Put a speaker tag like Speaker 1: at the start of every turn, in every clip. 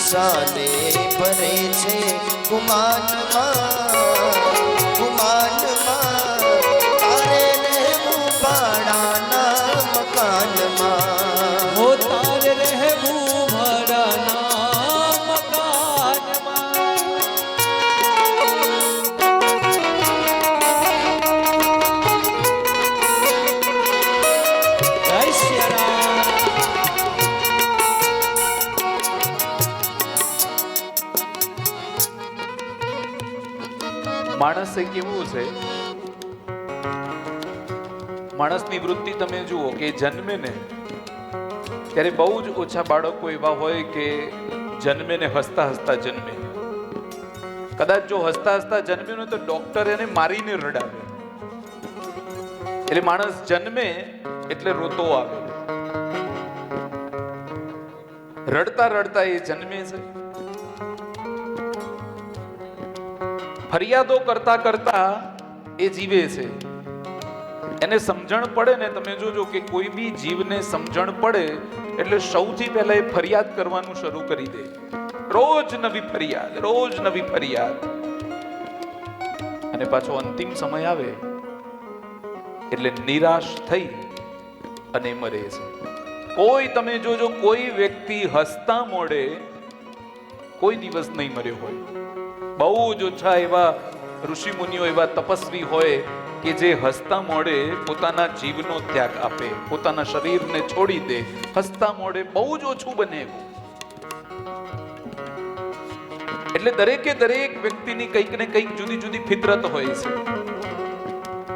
Speaker 1: સાને ભરે છે ગુમાનમાં તારે રહેવું ભાડાના મકાનમાં,
Speaker 2: હો તારે રહેવું ભાડાના મકાનમાં. જય શ્રી રામ.
Speaker 3: માણસ એ કેવું છે, માણસની વૃત્તિ તમે જુઓ કે જન્મે ને ત્યારે બહુ જ ઓછા બાળકો એવા હોય કે જન્મે ને હસતા હસતા જન્મે. કદાચ જો હસતા હસતા જન્મે ને તો ડોક્ટર એને મારીને રડાવે. એટલે માણસ જન્મે એટલે રોતો આવે, રડતા રડતા એ જન્મે છે. ફરિયાદો કરતા કરતા એ જીવે છે. એને સમજણ પડે ને, તમે જોજો કે કોઈ બી જીવને સમજણ પડે એટલે સૌથી પહેલા એ ફરિયાદ કરવાનું શરૂ કરી દે. રોજ નવી ફરિયાદ, રોજ નવી ફરિયાદ. અને પાછો અંતિમ સમય આવે એટલે નિરાશ થઈ અને મરે છે. કોઈ તમે જોજો કોઈ વ્યક્તિ હસતા મોડે કોઈ દિવસ નહીં મર્યો હોય. બહુ જ ઓછા એવા ઋષિ મુનિઓ, એવા તપસ્વી હોય કે જે હસતા મોડે પોતાના જીવનો ત્યાગ આપે, પોતાના શરીરને છોડી દે. હસતા મોડે બહુ જ ઓછું બને એવું. એટલે દરેકે દરેક વ્યક્તિની કંઈક ને કંઈક જુદી જુદી ફિતરત હોય છે.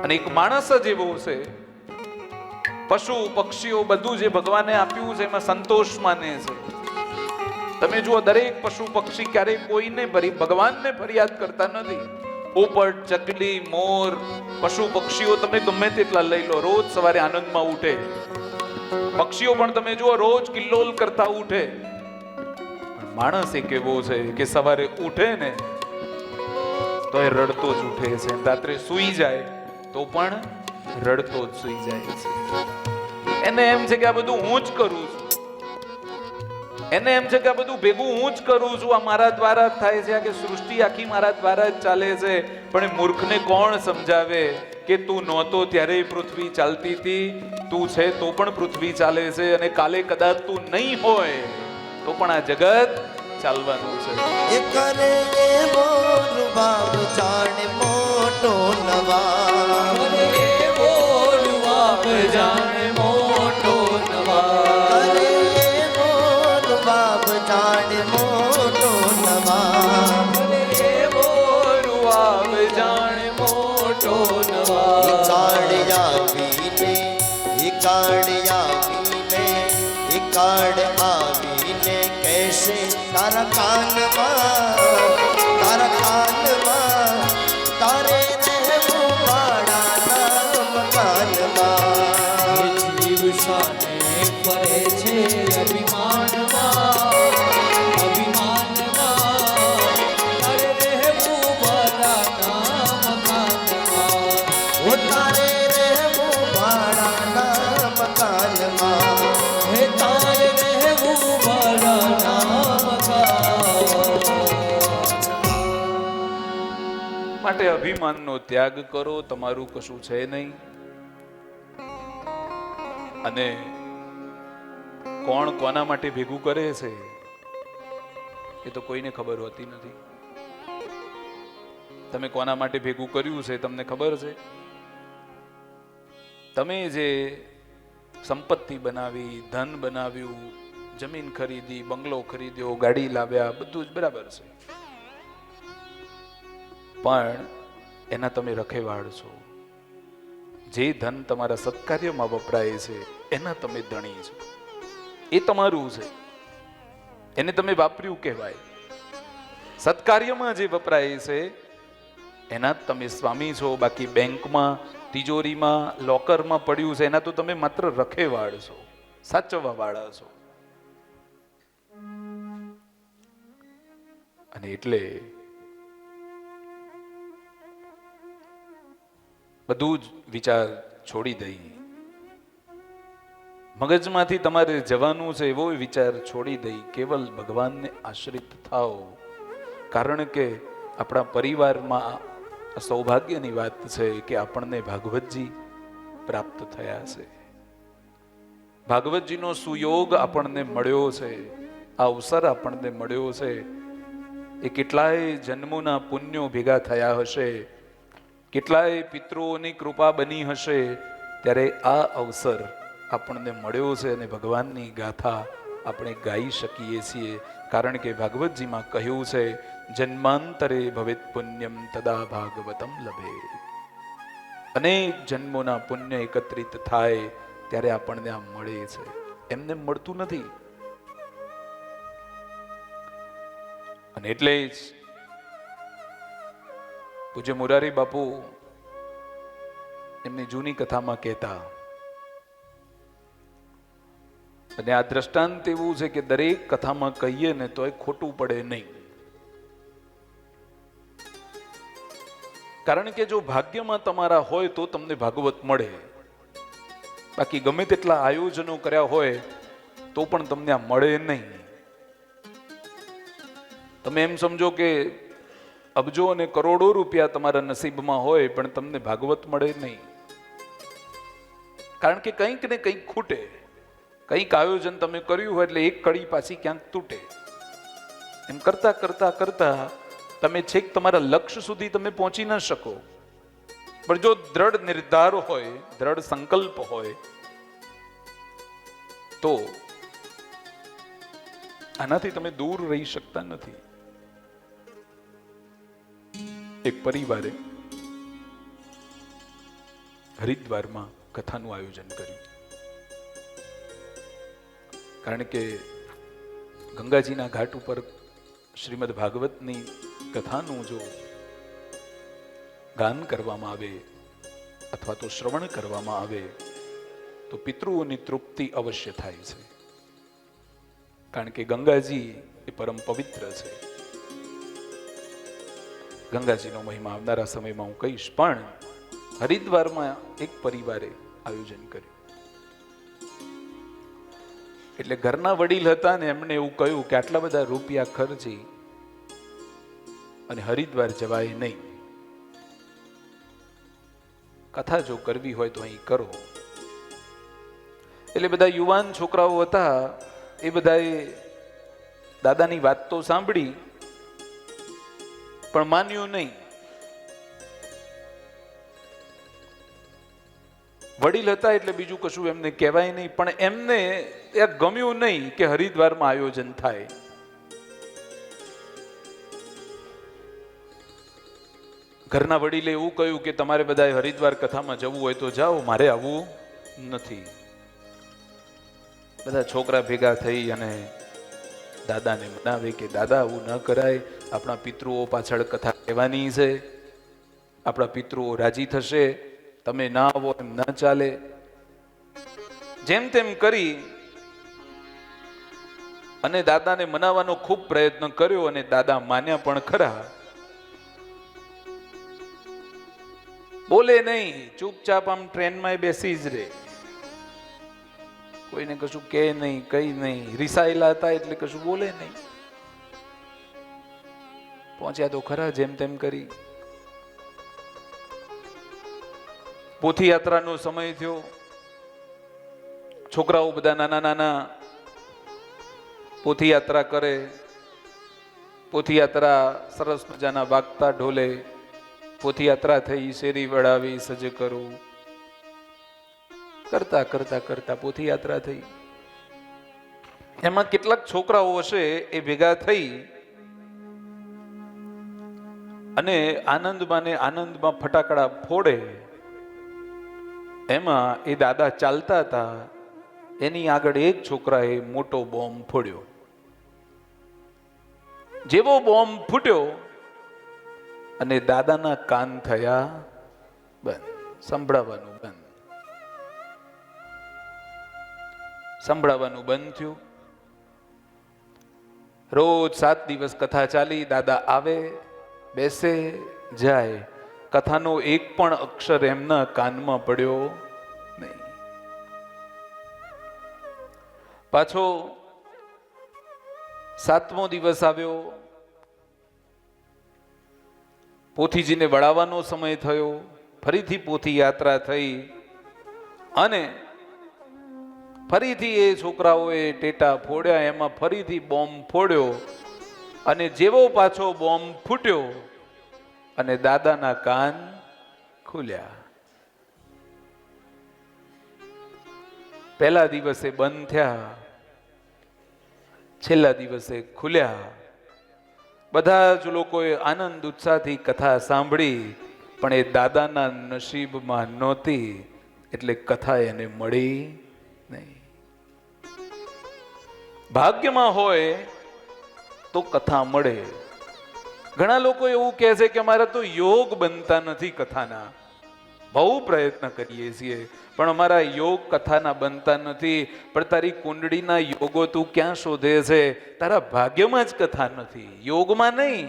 Speaker 3: અને એક માણસ જ એવો છે, પશુ પક્ષીઓ બધું જે ભગવાને આપ્યું છે એમાં સંતોષ માને છે. તમે જુઓ દરેક પશુ પક્ષી ક્યારેય કોઈને ભગવાનને ફરિયાદ કરતા નથી. પોપટ, ચકલી, મોર, પશુ પક્ષીઓ તમે ગમે તેટલા લઈ લો, રોજ સવારે આનંદમાં ઉઠે. પક્ષીઓ પણ તમે જુઓ રોજ કિલ્લોલ કરતા ઉઠે. માણસ એક એવો છે કે સવારે ઉઠે ને તો એ રડતો જ ઉઠે છે, રાત્રે સૂઈ જાય તો પણ રડતો જ સૂઈ જાય છે. એને એમ છે કે આ બધું હું જ કરું છું, એને એમ છે કે આ બધું ભેગું હું જ કરું છું, આ મારા દ્વારા જ થાય છે, આ કે સૃષ્ટિ આખી મારા દ્વારા જ ચાલે છે. પણ એ મૂર્ખને કોણ સમજાવે કે તું નહોતો ત્યારે પૃથ્વી ચાલતી હતી, તું છે તો પણ પૃથ્વી ચાલે છે, અને કાલે કદાચ તું નહીં હોય તો પણ આ જગત ચાલવાનું છે.
Speaker 1: એ કરે એવો રૂબાબ જાણે મોટો નવાબ,
Speaker 2: કરે એવો રૂબાબ જાણે મોટો નવાબ,
Speaker 1: કરે એવો રૂબાબ જાણે મોટો નવાબ,
Speaker 2: કરે એવો રૂબાબ જાણે મોટો નવાબ.
Speaker 1: કાળ આવીને કહેશે તારા કાનમાં તારે રહેવું ભાડાના મકાનમાં.
Speaker 2: જીવ સાને ફરે છે અભિમાનમાં, અભિમાનમાં તારે રહેવું ભાડાના મકાનમાં,
Speaker 1: ઓ તારે રહેવું ભાડાના મકાનમાં,
Speaker 2: હે તારે રહેવું ભાડાના મકાનમાં.
Speaker 3: માટે અભિમાનનો ત્યાગ કરો, તમારું કશું છે નહીં. અને કોણ કોના માટે ભેગું કરે છે એ તો કોઈને ખબર હોતી નથી. તમે કોના માટે ભેગું કર્યું છે તમને ખબર છે? તમે જે સંપત્તિ બનાવી, ધન બનાવ્યું, જમીન ખરીદી, બંગલો ખરીદ્યો, ગાડી લાવ્યા, બધું જ બરાબર છે, પણ એના તમે રખેવાળ છો. જે ધન તમારા સત્કાર્યમાં વપરાય છે એના તમે ધણી છો, એ તમારું છે, એને તમે વાપર્યું કહેવાય. સત્કાર્યમાં જે વપરાય છે એના તમે સ્વામી છો. બાકી બેંકમાં, તિજોરીમાં, લોકરમાં પડ્યું છે એના તો તમે માત્ર રખેવાળ છો, સાચવવા વાળા છો. અને એટલે બધું જ વિચાર છોડી દઈ, મગજમાંથી તમારે જવાનું છે એવો વિચાર છોડી દઈ, કેવલ ભગવાનને આશ્રિત થાઓ. કારણ કે આપણા પરિવારમાં સૌભાગ્યની વાત છે કે આપણને ભાગવતજી પ્રાપ્ત થયા છે. ભાગવતજીનો સુયોગ આપણને મળ્યો છે, આ અવસર આપણને મળ્યો છે. એ કેટલાય જન્મોના પુણ્યો ભેગા થયા હશે, કેટલાય પિતૃઓની કૃપા બની હશે, ત્યારે આ અવસર આપણને મળ્યો છે અને ભગવાનની ગાથા આપણે ગાઈ શકીએ છીએ. કારણ કે ભાગવતજીમાં કહ્યું છે, જન્માંતરે ભવેત પુણ્યમ તદા ભાગવતમ લભે. અનેક જન્મોના પુણ્ય એકત્રિત થાય ત્યારે આપણને આ મળે છે, એમને મળતું નથી. અને એટલે જ પૂજ્ય મોરારી બાપુ એમની જૂની કથામાં કહેતા, અને આ દ્રષ્ટાંત એવું છે કે દરેક કથામાં કહીએ ને તો એ ખોટું પડે નહીં. કારણ કે જો ભાગ્યમાં તમારા હોય તો તમને ભાગવત મળે, બાકી ગમે તેટલા આયોજનો કર્યા હોય તો પણ તમને આ મળે નહીં. તમે એમ સમજો કે અબજો અને કરોડો રૂપિયા તમારા નસીબમાં હોય પણ તમને ભાગવત મળે નહીં. કારણ કે કંઈક ને કંઈક ખૂટે. કંઈક આયોજન તમે કર્યું હોય એટલે એક કડી પાછી ક્યાંક તૂટે. એમ કરતા કરતા કરતા તમે છેક તમારા લક્ષ્ય સુધી તમે પહોંચી ન શકો. પણ જો દ્રઢ નિર્ધાર હોય, દ્રઢ સંકલ્પ હોય, તો આનાથી તમે દૂર રહી શકતા નથી. એક પરિવારે હરિદ્વારમાં કથાનું આયોજન કર્યું. કારણ કે ગંગાજીના ઘાટ ઉપર શ્રીમદ ભાગવતની કથાનું જો ગાન કરવામાં આવે અથવા તો શ્રવણ કરવામાં આવે તો પિતૃઓની તૃપ્તિ અવશ્ય થાય છે. કારણ કે ગંગાજી એ પરમ પવિત્ર છે. ગંગાજીનો મહિમા આવનારા સમયમાં હું કહીશ. પણ હરિદ્વારમાં એક પરિવારે આયોજન કર્યું. એટલે ઘરના વડીલ હતા ને એમણે એવું કહ્યું કે આટલા બધા રૂપિયા ખર્ચી અને હરિદ્વાર જવાય નહીં. કથા જો કરવી હોય તો અહીં કરો. એટલે બધા યુવાન છોકરાઓ હતા એ બધાએ દાદાની વાત તો સાંભળી પણ માન્યું નહીં. વડીલ હતા એટલે બીજું કશું એમને કહેવાય નહીં. પણ એમને ગમ્યું નહીં કે હરિદ્વારમાં આયોજન થાય. ઘરના વડીલે એવું કહ્યું કે તમારે બધાએ હરિદ્વાર કથામાં જવું હોય તો જાઓ, મારે આવવું નથી. બધા છોકરા ભેગા થઈ અને દાદાને મનાવે કે દાદા આવું ન કરાય, આપણા પિતૃઓ પાછળ કથા કહેવાની છે, આપણા પિતૃઓ રાજી થશે, તમે ના આવો એમ ન ચાલે. જેમ તેમ કરી અને દાદાને મનાવવાનો ખૂબ પ્રયત્ન કર્યો અને દાદા માન્યા પણ ખરા. બોલે નહીં, ચૂપચાપ આમ ટ્રેનમાં બેસી જ રહે, કોઈને કશું કે નહીં, કઈ નહીં. રિસાયેલા હતા એટલે કશું બોલે નહીં. પહોંચ્યા તો ખરા જેમ તેમ કરી. પોથી યાત્રાનો સમય થયો. છોકરાઓ બધા નાના નાના પોથી યાત્રા કરે. પોથી યાત્રા સરસ મજાના વાગતા ઢોલે. પોથી યાત્રા થઈ, શેરી વળાવી, સજે કરો. કરતા કરતા કરતા પોથી યાત્રા થઈ. એમાં કેટલાક છોકરાઓ હશે એ ભેગા થઈ અને આનંદમાં ને આનંદમાં ફટાકડા ફોડે. એમાં એ દાદા ચાલતા હતા, એની આગળ એક છોકરાએ મોટો બોમ્બ ફોડ્યો. જેવો બોમ્બ ફૂટ્યો અને દાદાના કાન થયા બંધ, સંભળાવાનું બંધ. સંભળાવાનું બંધ થયું. રોજ 7 દિવસ કથા ચાલી. દાદા આવે, બેસે, જાય. કથાનો એક પણ અક્ષર એમના કાનમાં પડ્યો નહીં. પાછો 7મો દિવસ આવ્યો. પોથીજીને વળાવવાનો સમય થયો. ફરીથી પોથી યાત્રા થઈ અને ફરીથી એ છોકરાઓએ ટેટા ફોડ્યા. એમાં ફરીથી બોમ્બ ફોડ્યો અને જેવો પાછો બોમ્બ ફૂટ્યો અને દાદાના કાન ખુલ્યા. પહેલા દિવસે બંધ થયા, છેલ્લા દિવસે ખુલ્યા. બધા જ લોકોએ આનંદ ઉત્સાહથી કથા સાંભળી, પણ એ દાદાના નસીબમાં નહોતી, એટલે કથા એને મળી નહીં. ભાગ્યમાં હોય તો કથા મળે. ઘણા લોકો એવું કહે છે કે અમારા તો યોગ બનતા નથી કથાના. બહુ પ્રયત્ન કરીએ છીએ પણ અમારા યોગ કથાના બનતા નથી. પણ તારી કુંડળીના યોગો તું ક્યાં શોધે છે? તારા ભાગ્યમાં જ કથા નથી, યોગમાં નહીં.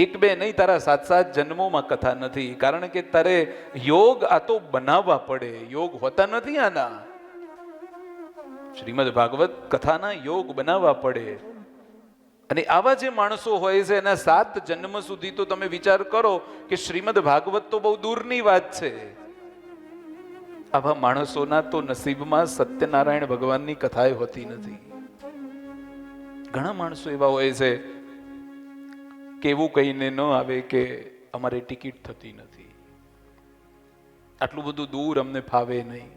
Speaker 3: 1-2 નહીં, તારા 7-7 જન્મોમાં કથા નથી. કારણ કે તારે યોગ આ તો બનાવવા પડે, યોગ હોતા નથી આના. શ્રીમદ ભાગવત કથાના યોગ બનાવવા પડે. અને આવા જે માણસો હોય છે એના 7 જન્મ સુધી તો તમે વિચાર કરો કે શ્રીમદ ભાગવત તો બહુ દૂરની વાત છે. આવા માણસોના તો નસીબમાં સત્યનારાયણ ભગવાનની કથા હોતી નથી. ઘણા માણસો એવા હોય છે કે એવું કહીને ન આવે કે અમારે ટિકિટ થતી નથી, આટલું બધું દૂર અમને ફાવે નહીં.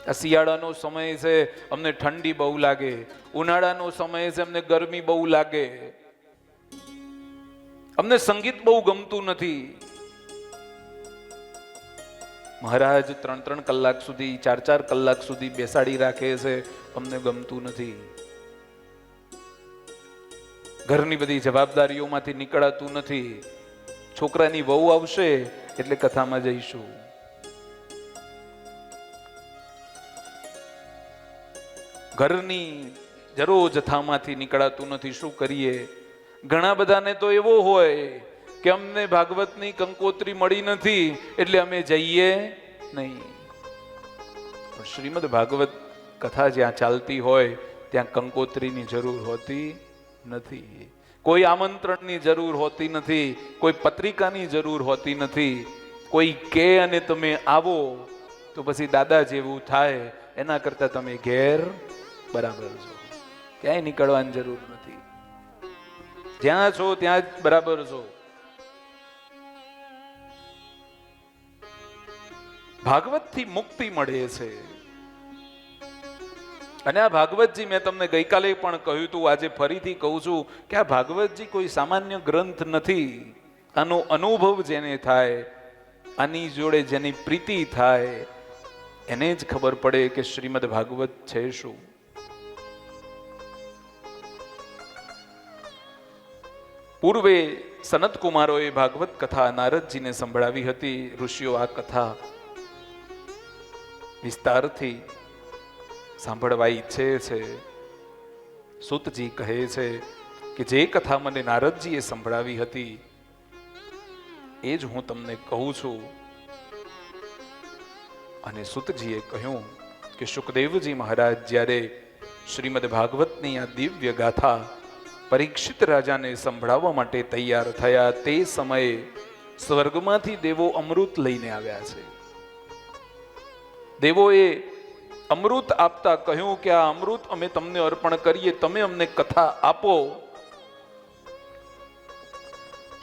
Speaker 3: આ શિયાળાનો સમય છે, અમને ઠંડી બહુ લાગે. ઉનાળાનો સમય છે, અમને ગરમી બહુ લાગે. અમને સંગીત બહુ ગમતું નથી. મહારાજ 3-3 કલાક સુધી, 4-4 કલાક સુધી બેસાડી રાખે છે, અમને ગમતું નથી. ઘરની બધી જવાબદારીઓમાંથી નીકળાતું નથી. છોકરાની વહુ આવશે એટલે કથામાં જઈશું. ઘરની જરોજથામાંથી નીકળાતું નથી. શું કરીએ? ઘણા બધાને તો એવો હોય કે અમને ભાગવતની કંકોત્રી મળી નથી એટલે અમે જઈએ નહીં. પણ શ્રીમદ ભાગવત કથા જ્યાં ચાલતી હોય ત્યાં કંકોત્રીની જરૂર હોતી નથી, કોઈ આમંત્રણની જરૂર હોતી નથી, કોઈ પત્રિકાની જરૂર હોતી નથી. કોઈ કે અને તમે આવો તો પછી દાદા જેવું થાય. એના કરતા તમે ઘેર બરાબર છો, ક્યાંય નીકળવાની જરૂર નથી. જ્યાં છો ત્યાં જ બરાબર છો. ભાગવતથી મુક્તિ મળે છે. અને આ ભાગવતજી મેં તમને ગઈકાલે પણ કહ્યું હતું, આજે ફરીથી કહું છું કે આ ભાગવતજી કોઈ સામાન્ય ગ્રંથ નથી. આનો અનુભવ જેને થાય, આની જોડે જેની પ્રીતિ થાય, એને જ ખબર પડે કે શ્રીમદ ભાગવત છે શું. પૂર્વે સનત કુમારોએ ભાગવત કથા નારદજીને સંભળાવી હતી. ઋષિઓ આ કથા વિસ્તારથી સાંભળવા ઈચ્છે છે. સૂતજી કહે છે કે જે કથા મને નારદજીએ સંભળાવી હતી એ જ હું તમને કહું છું. અને સૂતજીએ કહ્યું કે સુખદેવજી મહારાજ જ્યારે શ્રીમદ ભાગવતની આ દિવ્ય ગાથા પરીક્ષિત રાજાને સંભળાવવા માટે તૈયાર થયા, તે સમયે સ્વર્ગમાંથી દેવો અમૃત લઈને આવ્યા છે. દેવોએ અમૃત આપતા કહ્યું કે આ અમૃત અમે તમને અર્પણ કરીએ, તમે અમને કથા આપો.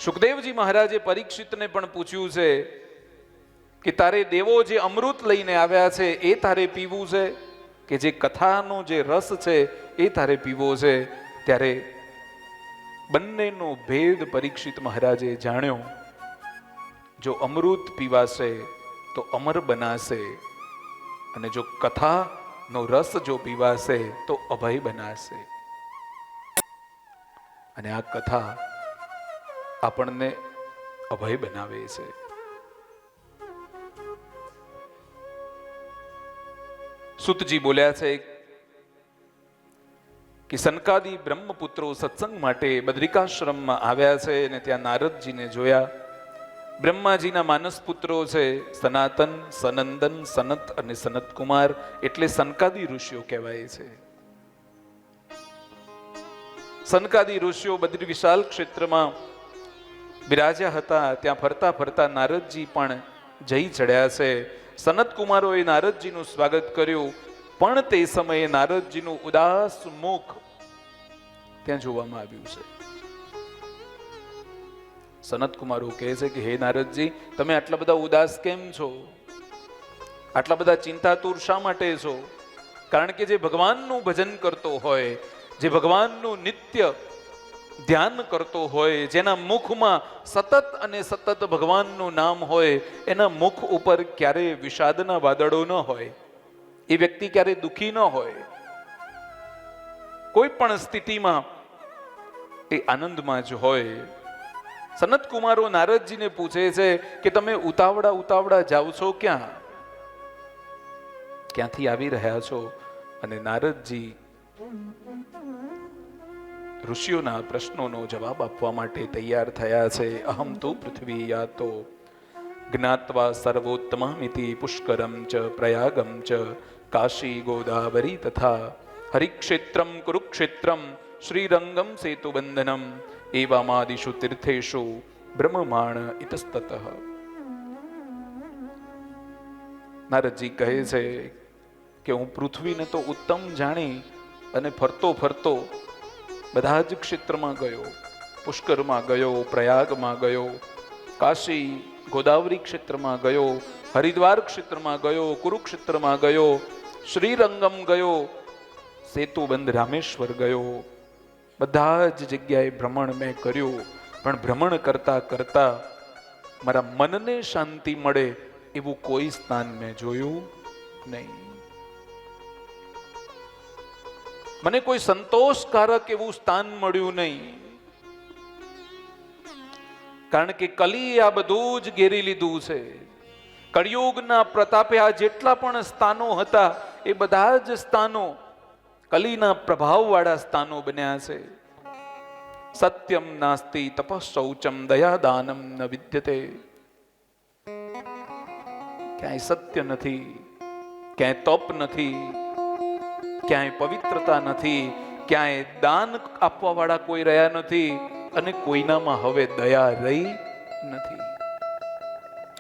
Speaker 3: સુખદેવજી મહારાજે પરીક્ષિતને પણ પૂછ્યું છે કે તારે દેવો જે અમૃત લઈને આવ્યા છે એ તારે પીવું છે કે જે કથાનો જે રસ છે એ તારે પીવો છે? ત્યારે બંનેનો ભેદ પરીક્ષિત મહારાજે જાણ્યો. જો અમૃત પીવાશે તો અમર બનાશે, અને જો કથાનો રસ જો પીવાશે તો અભય બનાશે. અને આ કથા આપણને અભય બનાવે છે. સુતજી બોલ્યા છે કે સનકાદી બ્રહ્મપુત્રો સત્સંગ માટે બદ્રિકાશ્રમમાં આવ્યા છે અને ત્યાં નારદજીને જોયા. બ્રહ્માજીના માનસ પુત્રો છે સનાતન, સનંદન, સનત અને સનતકુમાર, એટલે સનકાદી ઋષિઓ કહેવાય છે. સનકાદી ઋષિઓ બદ્રી વિશાલ ક્ષેત્રમાં બિરાજ્યા હતા. ત્યાં ફરતા ફરતા નારદજી પણ જઈ ચડ્યા છે. સનત કુમારોએ નારદજીનું સ્વાગત કર્યું, પણ તે સમયે નારદજીનું ઉદાસ મુખ ત્યાં જોવામાં આવ્યું છે. સનત કુમારો કહે છે કે હે નારદજી, તમે આટલા બધા ઉદાસ કેમ છો? આટલા બધા ચિંતાતુર શા માટે છો? કારણ કે જે ભગવાનનું ભજન કરતો હોય, જે ભગવાનનું નિત્ય ધ્યાન કરતો હોય, જેના મુખમાં સતત અને સતત ભગવાનનું નામ હોય, એના મુખ ઉપર ક્યારે વિષાદના વાદળો ન હોય, એ વ્યક્તિ ક્યારે દુખી ન હોય, કોઈ પણ સ્થિતિમાં એ આનંદમાં જ હોય. સનત કુમારો નારદજીને પૂછે છે કે તમે ઉતાવળા ઉતાવળા જાઓ છો ક્યાં? ક્યાંથી આવી રહ્યા છો? અને નારદજી ઋષિઓના પ્રશ્નોનો જવાબ આપવા માટે તૈયાર થયા છે. અહમ તો પૃથ્વી યાતો જ્ઞાત્વા સર્વોત્તમામિતિ પુષ્કરમ ચ પ્રયાગમ ચ કાશી ગોદાવરી તથા હરિક્ષેત્રમ કુરુક્ષેત્રમ શ્રીરંગમ સેતુબંધનમ એવામાદિષુ તીર્થેષુ બ્રહ્મમાણ ઇતસ્તતઃ. નારદજી કહે છે કે હું પૃથ્વીને તો ઉત્તમ જાણી અને ફરતો ફરતો બધા જ ક્ષેત્રમાં ગયો. પુષ્કરમાં ગયો, પ્રયાગમાં ગયો, કાશી ગોદાવરી ક્ષેત્રમાં ગયો, હરિદ્વાર ક્ષેત્રમાં ગયો, કુરુક્ષેત્રમાં ગયો, શ્રીરંગમ ગયો, સેતુબંધ રામેશ્વર ગયો. બધા જ જગ્યાએ ભ્રમણ મેં કર્યું, પણ ભ્રમણ કરતા કરતા મારા મનને શાંતિ મળે એવું કોઈ સ્થાન મેં જોયું નહીં. મને કોઈ સંતોષકારક એવું સ્થાન મળ્યું નહીં. કારણ કે કલીએ આ બધું જ ઘેરી લીધું છે. કળિયુગના પ્રતાપે આ જેટલા પણ સ્થાનો હતા એ બધા જ સ્થાનો કલીના પ્રભાવવાળા સ્થાનો બન્યા છે. સત્યમ નાસ્તિ તપઃશૌચમ દયાદાનમ ન વિદ્યતે. ક્યાંય સત્ય નથી, ક્યાંય તપ નથી, ક્યાંય પવિત્રતા નથી, ક્યાંય દાન આપવા વાળા કોઈ રહ્યા નથી, અને કોઈનામાં હવે દયા રહી નથી.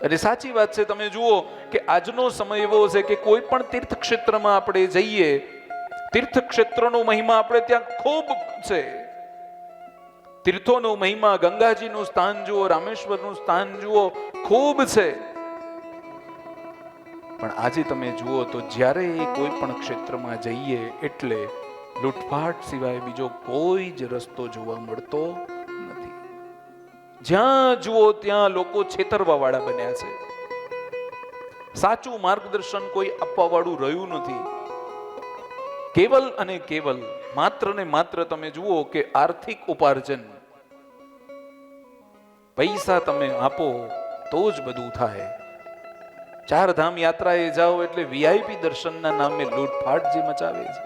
Speaker 3: અને સાચી વાત છે. તમે જુઓ કે આજનો સમય એવો છે કે કોઈ પણ તીર્થ ક્ષેત્રમાં આપણે જઈએ, તીર્થ ક્ષેત્રનો મહિમા આપણે ત્યાં ખૂબ છે. તીર્થોનો મહિમા, ગંગાજીનું સ્થાન જુઓ, રામેશ્વરનું સ્થાન જુઓ, ખૂબ છે. પણ આજે તમે જુઓ તો જ્યારે કોઈ પણ ક્ષેત્રમાં જઈએ એટલે લૂંટફાટ સિવાય બીજો કોઈ જ રસ્તો જોવા મળતો નથી. જ્યાં જુઓ ત્યાં લોકો છેતરવા વાળા બન્યા છે. સાચું માર્ગદર્શન કોઈ આપવા વાળું રહ્યું નથી. કેવલ અને કેવલ માત્ર ને માત્ર તમે જુઓ કે આર્થિક ઉપાર્જન, પૈસા તમે આપો તો જ બધું થાય. ચારધામ યાત્રાએ જાઓ એટલે વીઆઈપી દર્શનના નામે લૂંટફાટ જે મચાવે છે.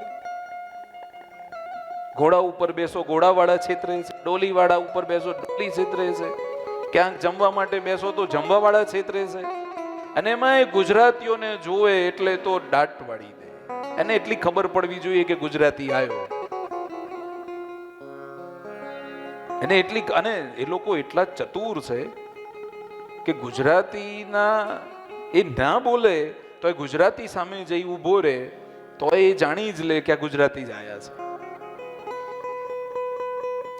Speaker 3: ઘોડા ઉપર બેસો, ઘોડાવાળા છેતરે છે. ડોલીવાળા ઉપર બેસો, ડોલી છેતરે છે. ક્યાંક જમવા માટે બેસો તો જમવાવાળા છેતરે છે. અને એમાં ગુજરાતીઓને જોવે એટલે તો દાટ વાળી દે. એને એટલી ખબર પડવી જોઈએ કે ગુજરાતી આવ્યો. એને એટલી, અને એ લોકો એટલા ચતુર છે કે ગુજરાતીના એ ના બોલે તો એ ગુજરાતી સામે જઈ ઉભો રહે તો એ જાણી જ લે કે આ ગુજરાતી જ આયા છે.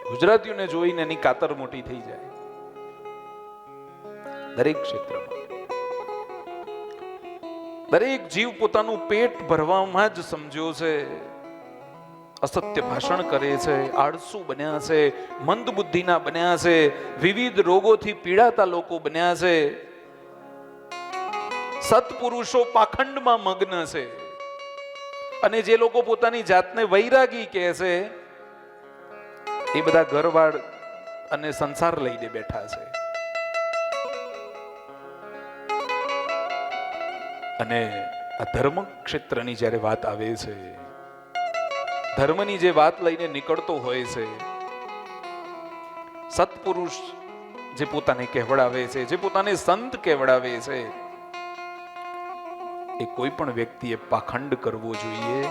Speaker 3: ગુજરાતીઓને જોઈને એની કાતર મોટી થઈ જાય. દરેક ક્ષેત્રમાં દરેક જીવ પોતાનું પેટ ભરવામાં જ સમજ્યો છે. અસત્ય ભાષણ કરે છે, આળસુ બન્યા છે, મંદ બુદ્ધિના બન્યા છે, વિવિધ રોગોથી પીડાતા લોકો બન્યા છે. સત્પુરુષો પાખંડમાં મગ્ન છે. અને જે લોકો પોતાની જાતને વૈરાગી કહે છે એ બધા ઘરવાળ અને સંસાર લઈને બેઠા છે. અને આ ધર્મ ક્ષેત્રની જ્યારે વાત આવે છે ધર્મની જે વાત લઈને નીકળતો હોય છે, સત્પુરુષ જે પોતાને કહેવડાવે છે, જે પોતાને સંત કહેવડાવે છે, એ કોઈ પણ વ્યક્તિએ પાખંડ કરવો જોઈએ.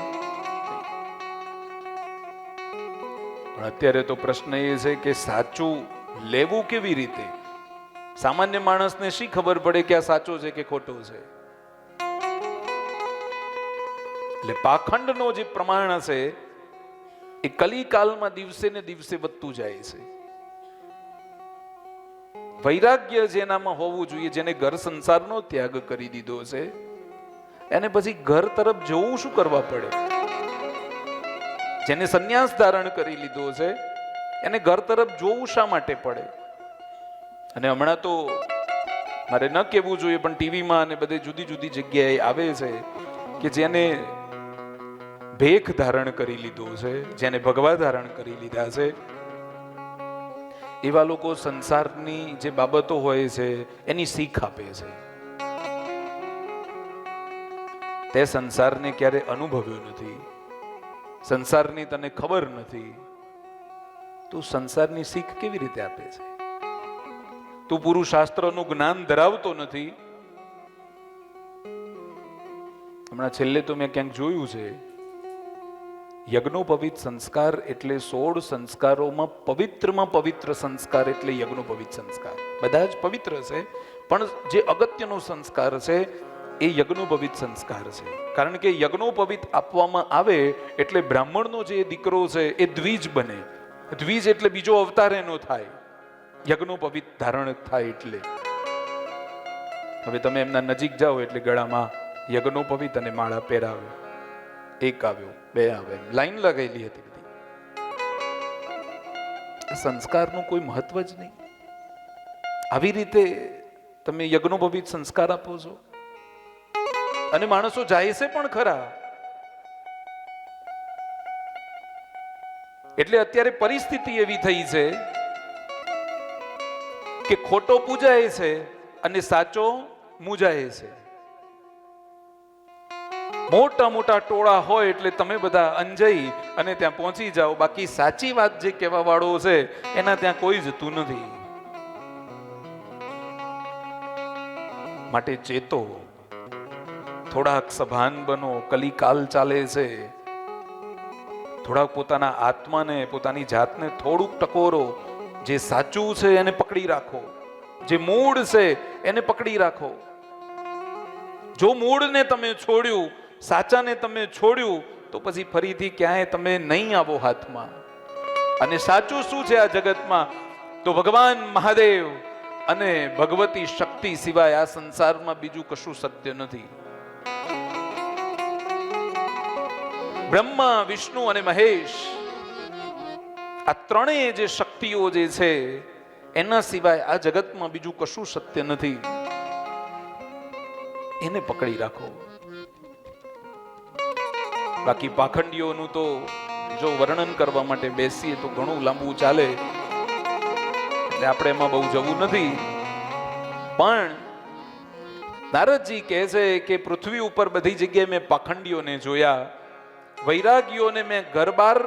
Speaker 3: પણ અત્યારે તો પ્રશ્ન એ છે કે સાચું લેવું કેવી રીતે? સામાન્ય માણસને શી ખબર પડે કે આ સાચો છે કે ખોટો છે? એટલે પાખંડનો જે પ્રમાણ છે એ કલિકાલમાં દિવસે ને દિવસે વધતું જાય છે. વૈરાગ્ય જેનામાં હોવું જોઈએ, જેને ઘર સંસારનો ત્યાગ કરી દીધો છે, એને પછી ઘર તરફ જવું શું કરવા પડે? જેને સંન્યાસ ધારણ કરી લીધો છે એને ઘર તરફ જોવું શા માટે પડે? અને હમણાં તો મારે ન કહેવું જોઈએ પણ ટીવીમાં અને બધે જુદી જુદી જગ્યાએ આવે છે કે જેને ભેખ ધારણ કરી લીધો છે, જેને ભગવા ધારણ કરી લીધા છે, એવા લોકો સંસારની જે બાબતો હોય છે એની શીખ આપે છે. તે સંસારને ક્યારે અનુભવ્યો નથી, સંસારની તને ખબર નથી, તું સંસારની શીખ કેવી રીતે આપે છે? તું પૂરું શાસ્ત્રનું જ્ઞાન ધરાવતો નથી. હમણાં છેલ્લે તો મેં ક્યાંક જોયું છે, યજ્ઞોપવિત સંસ્કાર એટલે 16 સંસ્કારોમાં પવિત્ર સંસ્કાર એટલે યજ્ઞોપવિત સંસ્કાર. બધા જ પવિત્ર છે, પણ જે અગત્યનો સંસ્કાર છે એ યજ્ઞોપવિત સંસ્કાર છે. કારણ કે યજ્ઞોપવિત આપવામાં આવે એટલે બ્રાહ્મણનો જે દીકરો છે એ દ્વિજ બને. દ્વિજ એટલે બીજો અવતાર એનો થાય, યજ્ઞોપવિત ધારણ થાય. એટલે હવે તમે એમના નજીક જાઓ એટલે ગળામાં યજ્ઞોપવિત અને માળા પહેરાવે. એક આવ્યો, બે આવે, લાઈન લગાવેલી હતી બધી. સંસ્કારનું કોઈ મહત્વ જ નહીં. આવી રીતે તમે યજ્ઞોપવિત સંસ્કાર આપો છો અને માણસો જાય છે પણ ખરા. એટલે અત્યારે પરિસ્થિતિ એવી થઈ છે કે ખોટો પૂજાય છે અને સાચો મૂજાય છે. મોટા મોટા ટોળા હોય એટલે તમે બધા અંજાઈ અને ત્યાં પહોંચી જાઓ, બાકી સાચી વાત જે કહેવા વાળો છે એના ત્યાં કોઈ જતું નથી. માટે ચેતો, થોડાક સભાન બનો. કલિકાલ ચાલે છે. થોડાક પોતાના આત્માને, પોતાની જાતને થોડુંક ટકોરો. જે સાચું છે એને પકડી રાખો, જે મૂળ છે એને પકડી રાખો. જો મૂળને તમે છોડ્યું, સાચાને તમે છોડ્યું, તો પછી ફરીથી ક્યાંય તમે નહીં આવો હાથમાં. અને સાચું શું છે આ જગતમાં? તો ભગવાન મહાદેવ અને ભગવતી શક્તિ સિવાય આ સંસારમાં બીજું કશું સત્ય નથી. બ્રહ્મા, વિષ્ણુ અને મહેશ, આ ત્રણેય જે શક્તિઓ જે છે એના સિવાય આ જગતમાં બીજું કશું સત્ય નથી. એને પકડી રાખો. બાકી પાખંડીઓનું તો જો વર્ણન કરવા માટે બેસીએ તો ઘણું લાંબુ ચાલે, એટલે આપણે એમાં બહુ જવું નથી. પણ નારદજી કહે છે કે પૃથ્વી ઉપર બધી જગ્યાએ મેં પાખંડીઓને જોયા, વૈરાગીઓને મેં ઘર બાર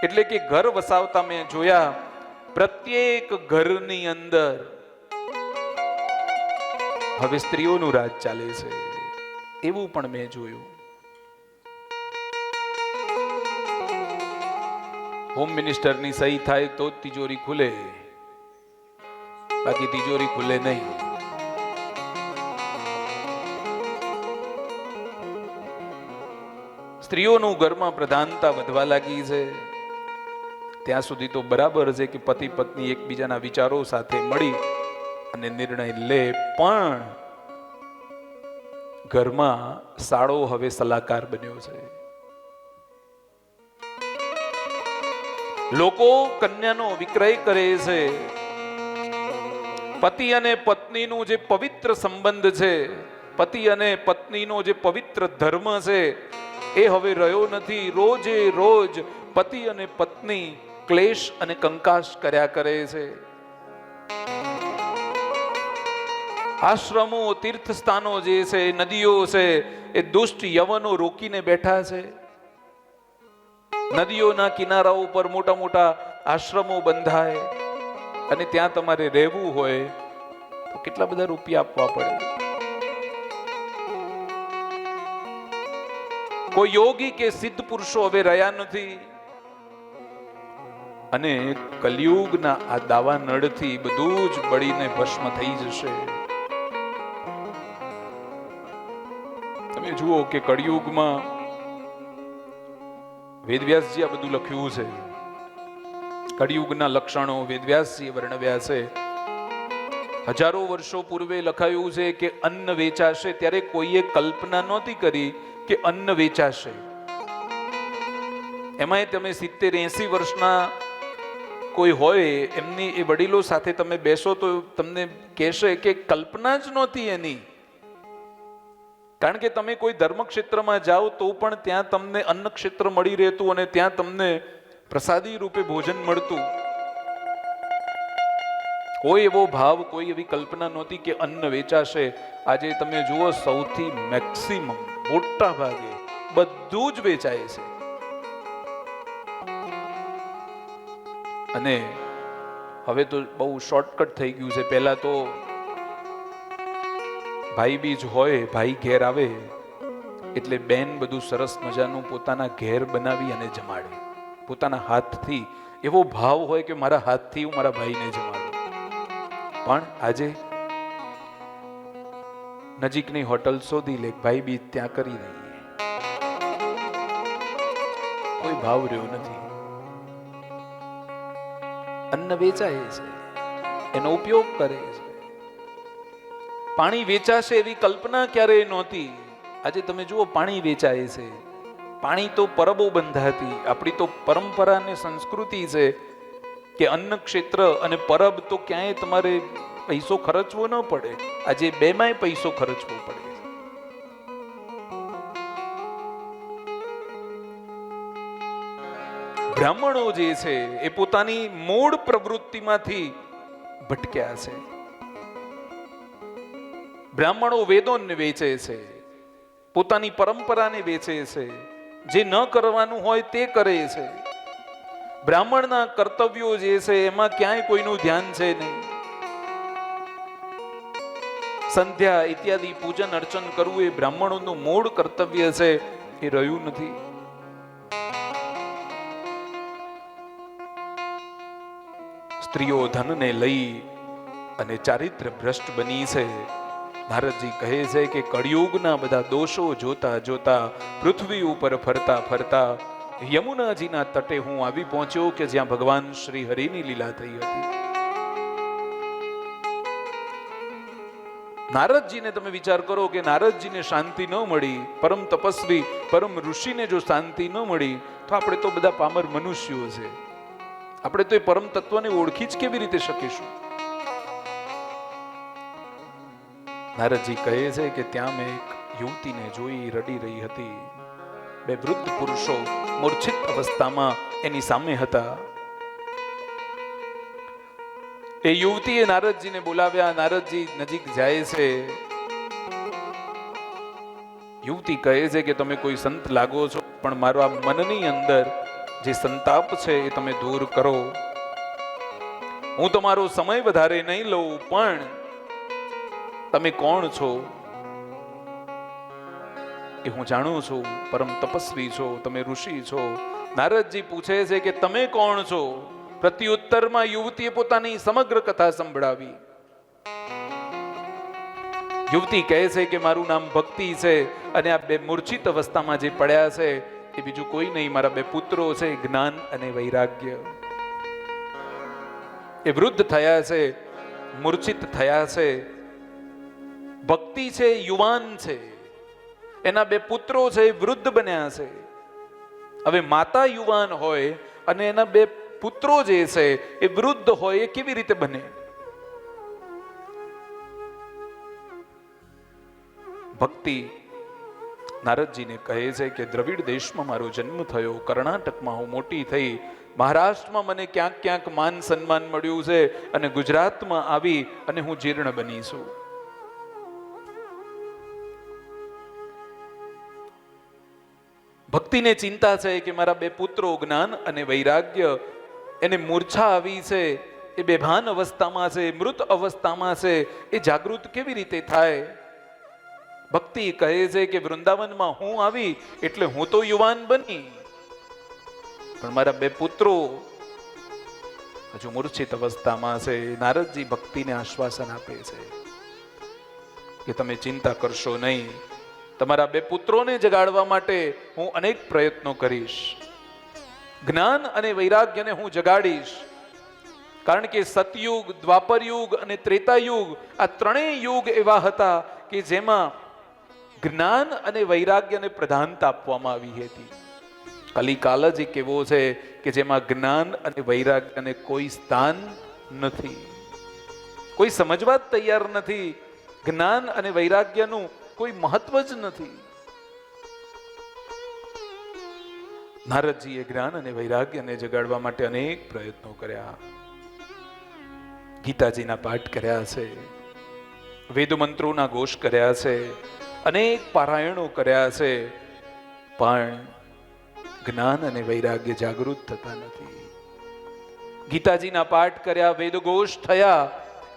Speaker 3: એટલે કે ઘર વસાવતા મેં જોયા. પ્રત્યેક ઘરની અંદર હવે સ્ત્રીઓનું રાજ ચાલે છે એવું પણ મેં જોયું. હોમ મિનિસ્ટરની સહી થાય તો જ તિજોરી ખુલે, બાકી તિજોરી ખુલે નહીં. સ્ત્રીઓનું ઘરમાં પ્રધાનતા વધવા લાગી છે. ત્યાં સુધી તો બરાબર છે કે પતિ પત્ની એકબીજાના વિચારો સાથે મળી અને નિર્ણય લે, પણ ઘરમાં સાળો હવે સલાહકાર બન્યો છે. લોકો કન્યાનો વિક્રય કરે છે. પતિ અને પત્નીનું જે પવિત્ર સંબંધ છે, પતિ અને પત્નીનો જે પવિત્ર ધર્મ છે એ હવે રહ્યો નથી. રોજે રોજ પતિ અને પત્ની ક્લેશ અને કંકાસ કર્યા કરે છે. આશ્રમો, તીર્થ સ્થાનો જે છે, નદીઓ છે, એ દુષ્ટ યવનો રોકીને બેઠા છે. નદીઓના કિનારાઓ ઉપર મોટા મોટા આશ્રમો બંધાય અને ત્યાં તમારે રહેવું હોય તો કેટલા બધા રૂપિયા આપવા પડે. કોઈ યોગી કે સિદ્ધ પુરુષો હવે રહ્યા નથી અને કલિયુગના આ દાવા નળથી બધું જ બળીને ભસ્મ થઈ જશે. તમે જુઓ કે કળિયુગમાં વેદવ્યાસજી આ બધું લખ્યું છે. કળિયુગના લક્ષણો વેદવ્યાસજીએ વર્ણવ્યા છે. હજારો વર્ષો પૂર્વે લખાયું છે કે અન્ન વેચાશે, ત્યારે કોઈએ કલ્પના નહોતી કરી કે અન્ન વેચાશે. એમાંય તમે 70-80 વર્ષના કોઈ હોય એમની એ વડીલો સાથે તમે બેસો તો તમને કહેશે કે કલ્પના જ નહોતી એની. કારણ કે તમે કોઈ ધર્મ ક્ષેત્રમાં જાઓ તો પણ ત્યાં તમને અન્ન ક્ષેત્ર મળી રહેતું અને ત્યાં તમને પ્રસાદી રૂપે ભોજન મળતું. કોઈ એવો ભાવ, કોઈ એવી કલ્પના નહોતી કે અન્ન વેચાશે. આજે તમે જુઓ સૌથી મેક્સિમમ મોટા ભાગે બધું જ વેચાય છે. અને હવે તો બહુ શોર્ટકટ થઈ ગયું છે. પહેલા તો ભાઈ બીજ હોય, ભાઈ ઘેર આવે એટલે બેન બધું સરસ મજાનું પોતાના ઘેર બનાવી અને જમાડે પોતાના હાથથી. એવો ભાવ હોય કે મારા હાથથી હું મારા ભાઈને જમાડું. પણ આજે નજીકની હોટલ શોધી લે, ભાઈ બીજ ત્યાં કરી દઈએ. કોઈ ભાવ રહ્યો નથી. અન્ન વેચાય છે, એનો ઉપયોગ કરે છે. પાણી વેચાશે એવી કલ્પના ક્યારેય નહોતી. આજે તમે જુઓ પાણી વેચાય છે. પાણી તો પરબો બંધાતી. આપણી તો પરંપરા અને સંસ્કૃતિ છે કે અન્ન ક્ષેત્ર અને પરબ તો ક્યાંય તમારે પૈસો ખર્ચવો ન પડે. આજે બેમાંય પૈસો ખર્ચવો પડે. બ્રાહ્મણો જે છે એ પોતાની મૂળ પ્રવૃત્તિમાંથી ભટક્યા છે. બ્રાહ્મણો વેદોને વેચે છે, પોતાની પરંપરાને વેચે છે. જે ન કરવાનું હોય તે કરે છે. બ્રાહ્મણના કર્તવ્યો જે છે એમાં ક્યાંય કોઈનું ધ્યાન છે નહીં. સંધ્યા ઇત્યાદિ પૂજન અર્ચન કરવું એ બ્રાહ્મણોનું મૂળ કર્તવ્ય છે, એ રહ્યું નથી. સ્ત્રીઓ ધનને લઈ અને ચારિત્ર ભ્રષ્ટ બની છે. નારદજી કહે છે કે કળિયુગના બધા દોષો જોતા જોતા પૃથ્વી ઉપર ફરતા ફરતા યમુનાજીના તટે હું આવી પહોંચ્યો કે જ્યાં ભગવાન શ્રી હરિની લીલા થઈ હતી. નારદજીને તમે વિચાર કરો કે નારદજીને શાંતિ ન મળી, પરમ તપસ્વી પરમ ઋષિને જો શાંતિ ન મળી તો આપણે તો બધા પામર મનુષ્યો છે. આપણે તો એ પરમ તત્વને ઓળખી જ કેવી રીતે શકીશું? નારદજી કહે છે કે ત્યાં મેં એક યુવતીને જોઈ, રડી રહી હતી. બે વૃદ્ધ પુરુષો મૂર્છિત અવસ્થામાં એની સામે હતા. એ યુવતીએ નારદજીને બોલાવ્યા. નારદજી નજીક જાય છે. યુવતી કહે છે કે તમે કોઈ સંત લાગો છો, પણ મારા મનની અંદર જે સંતાપ છે એ તમે દૂર કરો. હું તમારો સમય વધારે નહીં લઉં, પણ તમે કોણ છો એ હું જાણું છું. પરમ તપસ્વી છો, તમે ઋષિ છો. નારદજી પૂછે છે કે તમે કોણ છો? પ્રત્યુત્તરમાં યુવતીએ પોતાની સમગ્ર કથા સંભળાવી. યુવતી કહે છે કે મારું નામ ભક્તિ છે અને આ બે મૂર્છિત અવસ્થામાં જે પડ્યા છે એ બીજું કોઈ નહીં, મારા બે પુત્રો છે, જ્ઞાન અને વૈરાગ્ય. એ વૃદ્ધ થયા છે, મૂર્છિત થયા છે. ભક્તિ છે, યુવાન છે. એના બે પુત્રો છે, વૃદ્ધ બન્યા છે. હવે માતા યુવાન હોય અને એના બે પુત્રો જે છે એ વૃદ્ધ હોય, એ કેવી રીતે બને? ભક્તિ નારદજીને કહે છે કે દ્રવિડ દેશમાં મારો જન્મ થયો, કર્ણાટકમાં હું મોટી થઈ, મહારાષ્ટ્રમાં મને ક્યાંક ક્યાંક માન સન્માન મળ્યું છે અને ગુજરાતમાં આવી અને હું જીર્ણ બની છું. ભક્તિને ચિંતા છે કે મારા બે પુત્રો જ્ઞાન અને વૈરાગ્ય, એને મૂર્છા આવી છે, એ બેભાન અવસ્થામાં છે, મૃત અવસ્થામાં છે, એ જાગૃત કેવી રીતે થાય? ભક્તિ કહે છે કે વૃંદાવનમાં હું આવી એટલે હું તો યુવાન બની, પણ મારા બે પુત્રો હજુ મૂર્છિત અવસ્થામાં છે. નારદજી ભક્તિને આશ્વાસન આપે છે કે તમે ચિંતા કરશો નહીં, તમારા બે પુત્રોને જગાડવા માટે હું અનેક પ્રયત્નો કરીશ, જ્ઞાન અને વૈરાગ્યને હું જગાડીશ. કારણ કે સતયુગ, દ્વાપર યુગ અને ત્રેતા યુગ, આ ત્રણેય યુગ એવા હતા કે જેમાં જ્ઞાન અને વૈરાગ્યને પ્રધાનતા આપવામાં આવી હતી. કલિકાલ જ એક એવો છે કે જેમાં જ્ઞાન અને વૈરાગ્યને કોઈ સ્થાન નથી, કોઈ સમજવા જ તૈયાર નથી. જ્ઞાન અને વૈરાગ્યનું કોઈ મહત્વ જ નથી. નારદજીએ જ્ઞાન અને વૈરાગ્યને જગાડવા માટે અનેક પ્રયત્નો કર્યા. ગીતાજીના પાઠ કર્યા છે, વેદ મંત્રોના ઘોષ કર્યા છે, અનેક પારાયણો કર્યા છે, પણ જ્ઞાન અને વૈરાગ્ય જાગૃત થતા નથી. ગીતાજીના પાઠ કર્યા, વેદઘોષ થયા,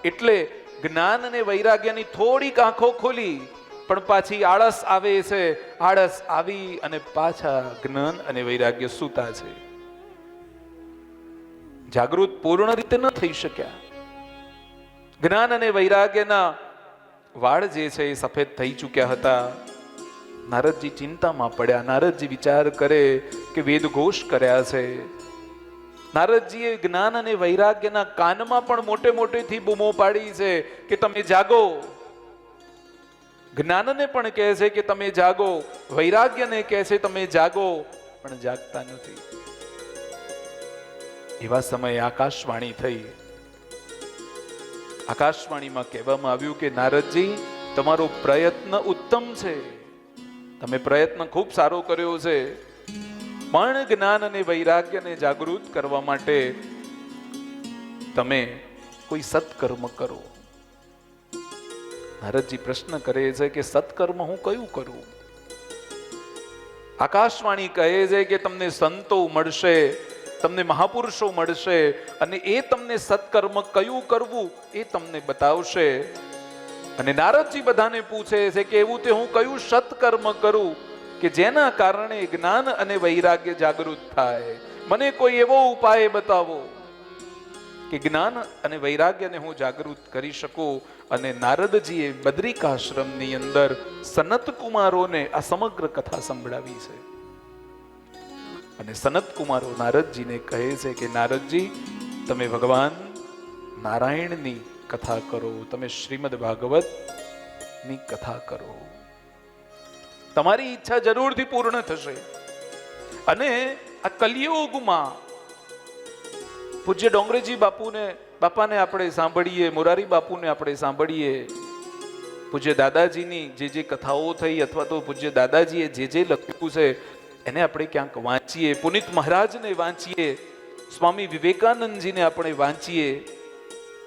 Speaker 3: એટલે જ્ઞાન અને વૈરાગ્યની થોડીક આંખો ખોલી, પણ પાછી આળસ આવે છે. આળસ આવી અને પાછા જ્ઞાન અને વૈરાગ્ય સૂતા છે. જાગૃત પૂર્ણ રીતે ન થઈ શક્યા. જ્ઞાન અને વૈરાગ્યના વાળ જે છે એ સફેદ થઈ ચૂક્યા હતા. નારદજી ચિંતામાં પડ્યા. નારદજી વિચાર કરે કે વેદઘોષ કર્યા છે. નારદજીએ જ્ઞાન અને વૈરાગ્યના કાનમાં પણ મોટે મોટેથી બૂમો પાડી છે કે તમે જાગો. જ્ઞાનને પણ કહે છે કે તમે જાગો, વૈરાગ્યને કહે છે તમે જાગો, પણ જાગતા નથી. એવા સમયે આકાશવાણી થઈ. આકાશવાણીમાં કહેવામાં આવ્યું કે નારદજી, તમારો પ્રયત્ન ઉત્તમ છે, તમે પ્રયત્ન ખૂબ સારો કર્યો છે, પણ જ્ઞાન અને વૈરાગ્યને જાગૃત કરવા માટે તમે કોઈ સત્કર્મ કરો. નારદજી પ્રશ્ન કરે છે કે સત્કર્મ હું કયું કરું? આકાશવાણી કહે છે કે તમને સંતો મળશે, તમને મહાપુરુષો મળશે, અને એ તમને સત્કર્મ કયું કરવું એ તમને બતાવશે. અને નારદજી બધાને પૂછે છે કે એવું તે હું કયું સત્કર્મ કરું કે જેના કારણે જ્ઞાન અને વૈરાગ્ય જાગૃત થાય? મને કોઈ એવો ઉપાય બતાવો કે જ્ઞાન અને વૈરાગ્યને હું જાગૃત કરી શકું. અને નારદજીએ બદ્રિકાશ્રમની અંદર સનત કુમારોને આ સમગ્ર કથા સંભળાવી છે. અને સનત કુમારો નારદજીને કહે છે કે નારદજી, તમે ભગવાન નારાયણની કથા કરો, તમે શ્રીમદ ભાગવતની કથા કરો, તમારી ઈચ્છા જરૂરથી પૂર્ણ થશે. અને આ કલિયુગમાં પૂજ્ય ડોંગરેજી બાપાને આપણે સાંભળીએ, મોરારી બાપુને આપણે સાંભળીએ, પૂજ્ય દાદાજીની જે કથાઓ થઈ અથવા તો પૂજ્ય દાદાજીએ જે લખ્યું છે એને આપણે ક્યાંક વાંચીએ, પુનિત મહારાજને વાંચીએ, સ્વામી વિવેકાનંદજીને આપણે વાંચીએ,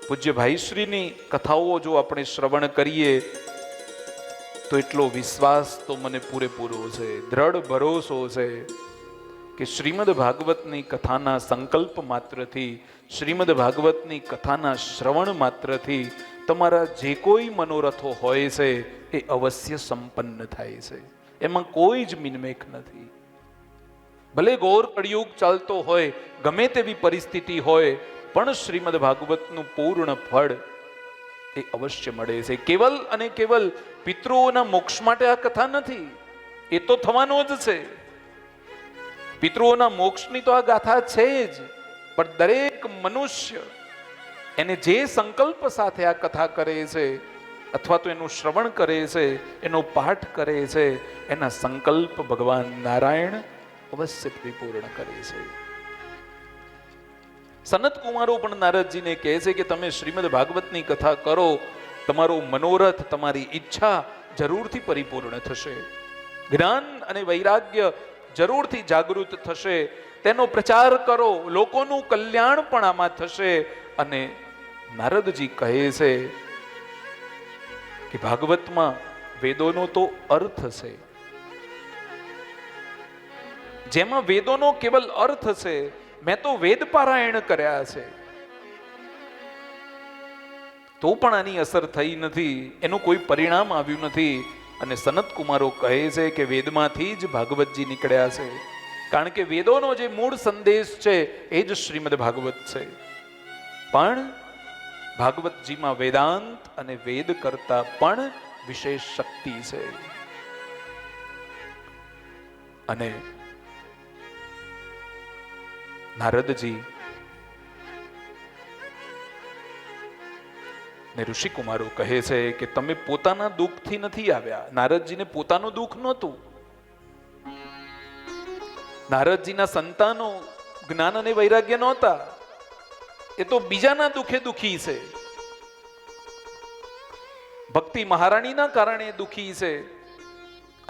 Speaker 3: પૂજ્ય ભાઈશ્રીની કથાઓ જો આપણે શ્રવણ કરીએ તો એટલો વિશ્વાસ તો મને પૂરેપૂરો છે, દ્રઢ ભરોસો છે કે શ્રીમદ ભાગવતની કથાના સંકલ્પ માત્રથી, શ્રીમદ ભાગવતની કથાના શ્રવણ માત્રથી તમારા જે કોઈ મનોરથો હોય છે એ અવશ્ય સંપન્ન થાય છે. એમાં કોઈ જ મિનમેક નથી. ભલે ઘોર કળિયુગ ચાલતો હોય, ગમે તેવી પરિસ્થિતિ હોય, પણ શ્રીમદ ભાગવતનું પૂર્ણ ફળ એ અવશ્ય મળે છે. કેવલ અને કેવલ પિતૃઓના મોક્ષ માટે આ કથા નથી, એ તો થવાનો જ છે. પિતૃઓના મોક્ષની તો આ ગાથા છે જ, પણ દરેક મનુષ્ય એને જે સંકલ્પ સાથે આ કથા કરે છે અથવા તો એનું શ્રવણ કરે છે, એનો પાઠ કરે છે, એના સંકલ્પ ભગવાન નારાયણ અવશ્ય પરિપૂર્ણ કરે છે. સનત કુમારો પણ નારદજીને કહે છે કે તમે શ્રીમદ ભાગવતની કથા કરો, તમારો મનોરથ, તમારી ઈચ્છા જરૂરથી પરિપૂર્ણ થશે, જ્ઞાન અને વૈરાગ્ય જરૂરથી જાગૃત થશે, તેનો પ્રચાર કરો, લોકોનું કલ્યાણ પણ આમાં થશે. અને નારદજી કહે છે કે ભાગવતમાં વેદોનો તો અર્થ છે, જેમાં વેદોનો કેવલ અર્થ છે. મેં તો વેદ પારાયણ કર્યા છે, તો પણ આની અસર થઈ નથી, એનું કોઈ પરિણામ આવ્યું નથી. અને સનત કુમારો કહે છે કે વેદમાંથી જ ભાગવતજી નીકળ્યા છે, કારણ કે વેદોનો જે મૂળ સંદેશ છે એ જ શ્રીમદ ભાગવત છે. પણ ભાગવતજીમાં વેદાંત અને વેદ કરતા પણ વિશેષ શક્તિ છે. અને નારદજી ને ઋષિકુમારો કહે છે કે તમે પોતાના દુઃખથી નથી આવ્યા. નારદજીને પોતાનું દુઃખ નહોતું. નારદજીના સંતાનો જ્ઞાન અને વૈરાગ્ય નહોતા, એ તો બીજાના દુઃખે દુઃખી છે. ભક્તિ મહારાણીના કારણે દુઃખી છે,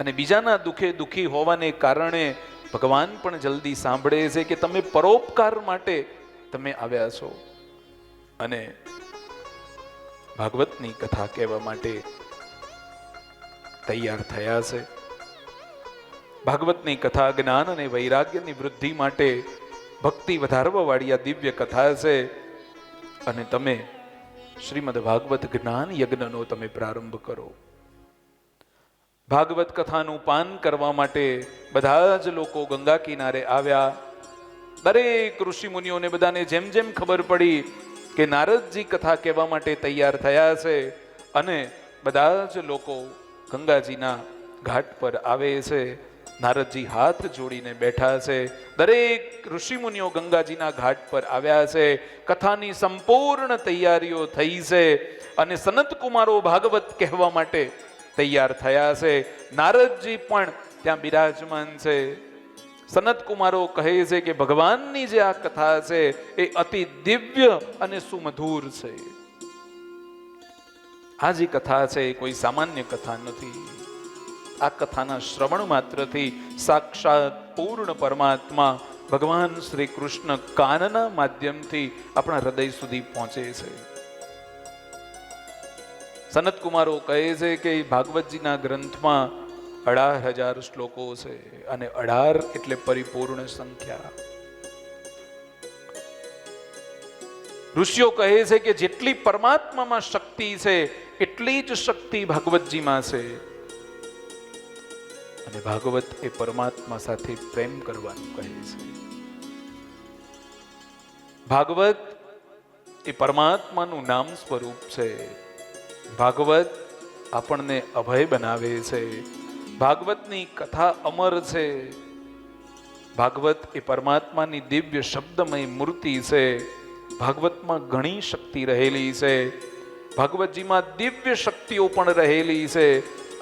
Speaker 3: અને બીજાના દુઃખે દુઃખી હોવાને કારણે ભગવાન પણ જલ્દી સાંભળે છે કે તમે પરોપકાર માટે તમે આવ્યા છો. અને ભાગવતની કથા કહેવા માટે તૈયાર થયા છે. ભાગવતની કથા જ્ઞાન અને વૈરાગ્યની વૃદ્ધિ માટે ભક્તિ વધારવા વાળી આ દિવ્ય કથા છે. અને તમે શ્રીમદ ભાગવત જ્ઞાન યજ્ઞનો તમે પ્રારંભ કરો. ભાગવત કથાનું પાન કરવા માટે બધા જ લોકો ગંગા કિનારે આવ્યા. દરેક ઋષિ મુનિઓને બધાને જેમ જેમ ખબર પડી કે નારદજી કથા કહેવા માટે તૈયાર થયા છે, અને બધા જ લોકો ગંગાજીના ઘાટ પર આવે છે. નારદજી હાથ જોડીને બેઠા છે. દરેક ઋષિ મુનિઓ ગંગાજીના ઘાટ પર આવ્યા છે. કથાની સંપૂર્ણ તૈયારીઓ થઈ છે, અને સનત કુમારો ભાગવત કહેવા માટે તૈયાર થયા છે. નારદજી પણ ત્યાં બિરાજમાન છે. સનત કુમારો કહે છે કે ભગવાનની જે આ કથા છે એ અતિ દિવ્ય અને સુમધુર છે. આ જે કથા છે એ કોઈ સામાન્ય કથા નથી. આ કથાના શ્રવણ માત્રથી સાક્ષાત પૂર્ણ પરમાત્મા ભગવાન શ્રી કૃષ્ણ કાનના માધ્યમથી આપણા હૃદય સુધી પહોંચે છે. સનત કુમારો કહે છે કે ભાગવતજીના ગ્રંથમાં 18,000 શ્લોકો છે, અને 18 એટલે પરિપૂર્ણ સંખ્યા. ઋષિઓ કહે છે કે જેટલી પરમાત્મામાં શક્તિ છે એટલી જ શક્તિ ભાગવતજીમાં છે. અને ભાગવત એ પરમાત્મા સાથે પ્રેમ કરવાનું કહે છે. ભાગવત એ પરમાત્માનું નામ સ્વરૂપ છે. ભાગવત આપણને અભય બનાવે છે. ભાગવતની કથા અમર છે. ભાગવત એ પરમાત્માની દિવ્ય શબ્દમય મૂર્તિ છે. ભાગવતમાં ઘણી શક્તિ રહેલી છે. ભાગવતજીમાં દિવ્ય શક્તિઓ પણ રહેલી છે.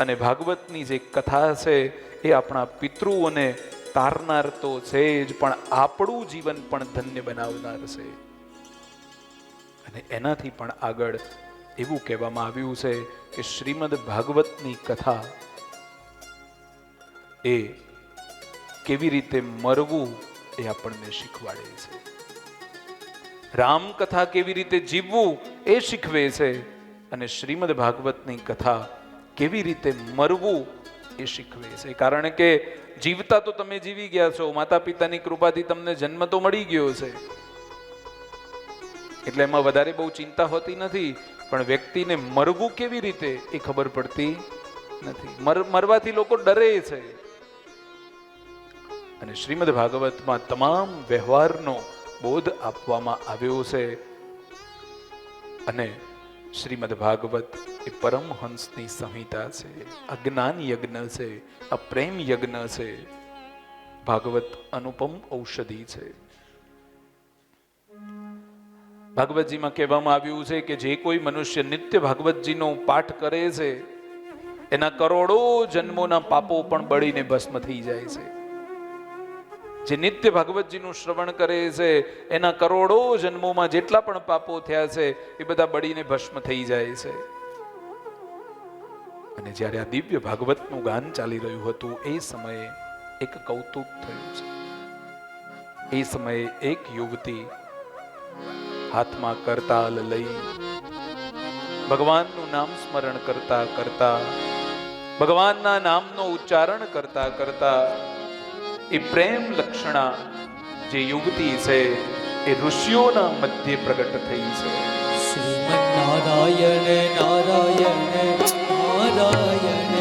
Speaker 3: અને ભાગવતની જે કથા છે એ આપણા પિતૃઓને તારનાર તો છે જ, પણ આપણું જીવન પણ ધન્ય બનાવનાર છે. અને એનાથી પણ આગળ એવું કહેવામાં આવ્યું છે કે શ્રીમદ ભાગવતની કથા એ કેવી રીતે મરવું એ આપણને શીખવાડે છે. રામ કથા કેવી રીતે જીવવું એ શીખવે છે, અને શ્રીમદ ભાગવતની કથા કેવી રીતે મરવું એ શીખવે છે. કારણ કે જીવતા તો તમે જીવી ગયા છો, માતા પિતાની કૃપાથી તમને જન્મ તો મળી ગયો છે, એટલે એમાં વધારે બહુ ચિંતા હોતી નથી. પણ વ્યક્તિને મરવું કેવી રીતે એ ખબર પડતી નથી. મરવાથી લોકો ડરે છે. અને શ્રીમદ ભાગવતમાં તમામ વ્યવહારનો બોધ આપવામાં આવ્યો છે. અને શ્રીમદ ભાગવત એ પરમહંસની સંહિતા છે. આ જ્ઞાન યજ્ઞ છે, આ પ્રેમ યજ્ઞ છે. ભાગવત અનુપમ ઔષધિ છે. ભાગવતજીમાં કહેવામાં આવ્યું છે કે જે કોઈ મનુષ્ય નિત્ય ભાગવતજીનો પાઠ કરે છે એના કરોડો જન્મોના પાપો પણ બળીને ભસ્મ થઈ જાય છે. જે નિત્ય ભાગવતજીનું શ્રવણ કરે છે એના કરોડો જન્મોમાં જેટલા પણ પાપો થયા છે એ બધા બળીને ભસ્મ થઈ જાય છે. અને જ્યારે આ દિવ્ય ભાગવતનું ગાન ચાલી રહ્યું હતું એ સમયે એક કૌતુક થયું છે. એ સમયે એક યુવતી હાથમાં કરતાલ લઈ ભગવાનનું નામ સ્મરણ કરતા કરતા, ભગવાનના નામનો ઉચ્ચારણ કરતા કરતા એ પ્રેમ લક્ષણા જે યુવતી છે એ ઋષિઓના મધ્ય પ્રગટ થઈ છે.
Speaker 2: શ્રીમન નારાયણ નારાયણ નારાયણ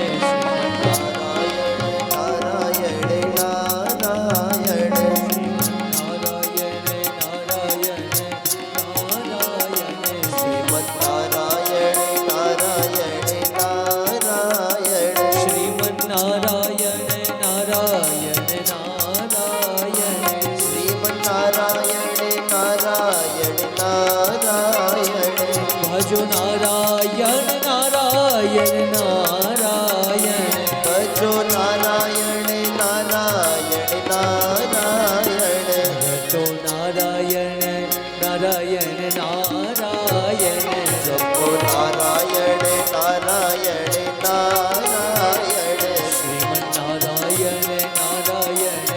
Speaker 2: ભજો નારાયણ નારાયણ નારાયણ
Speaker 1: ભજો નારાયણ નારાયણ નારાયણ
Speaker 2: ભજો નારાયણ નારાયણ નારાયણ
Speaker 1: જપો નારાયણ નારાયણ નારાયણ
Speaker 2: શ્રીમન નારાયણ નારાયણ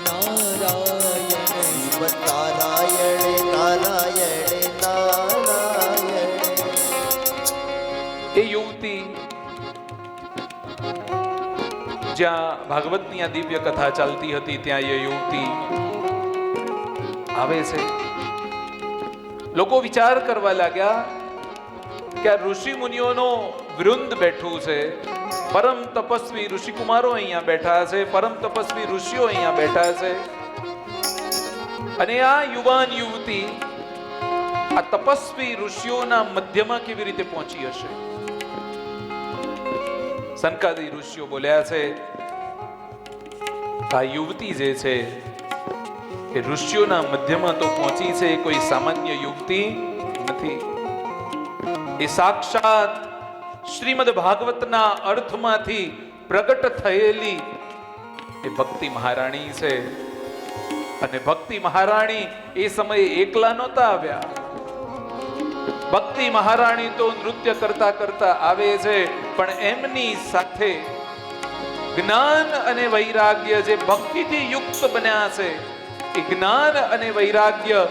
Speaker 2: નારાયણ
Speaker 1: શ્રીમદ નારાયણ નારાયણ નારાયણ.
Speaker 3: એ યુવતી જ્યાં ભાગવતની આ દિવ્ય કથા ચાલતી હતી ત્યાં એ યુવતી આવે છે. લોકો વિચાર કરવા લાગ્યા કે આ ઋષિ મુનિઓનો વૃંદ બેઠું છે, પરમ તપસ્વી ઋષિકુમારો અહીંયા બેઠા છે, પરમ તપસ્વી ઋષિઓ અહીંયા બેઠા છે, અને આ યુવાન યુવતી આ તપસ્વી ઋષિઓના મધ્યમાં કેવી રીતે પહોંચી હશે? સંકાદી ઋષિઓ બોલ્યા છે આ યુવતી જે છે એ ઋષિઓના મધ્યમાં તો પહોંચી છે, એ કોઈ સામાન્ય યુવતી નથી. એ સાક્ષાત શ્રીમદ ભાગવતના અર્થમાંથી પ્રગટ થયેલી એ ભક્તિ મહારાણી છે. અને ભક્તિ મહારાણી એ સમયે એકલા નહોતા આવ્યા. ભક્તિ મહારાણી તો નૃત્ય કરતા કરતા આવે છે, પણ એમની સાથે જ્ઞાન અને વૈરાગ્ય જે ભક્તિથી યુક્ત બન્યા છે, એ જ્ઞાન અને વૈરાગ્ય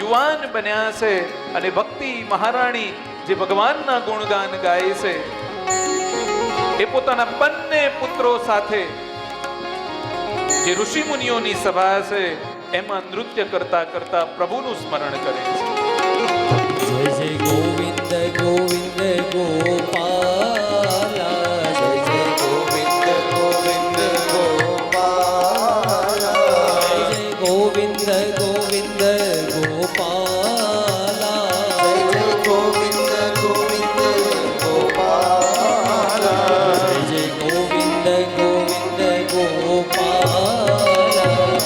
Speaker 3: યુવાન બન્યા છે. અને ભક્તિ મહારાણી જે ભગવાનના ગુણગાન ગાય છે, એ પોતાના બંને પુત્રો સાથે જે ઋષિ મુનિઓની સભા છે એમાં નૃત્ય કરતા કરતા પ્રભુનું સ્મરણ કરે છે.
Speaker 2: જય જય ગોવિંદ ગોવિંદ ગોપાલા જય જય
Speaker 1: ગોવિંદ ગોવિંદ ગોપાલા
Speaker 2: જય જય ગોવિંદ ગોવિંદ ગોપાલા
Speaker 1: જય જય ગોવિંદ ગોવિંદ ગોપાલા
Speaker 2: જય જય ગોવિંદ ગોવિંદ ગોપાલા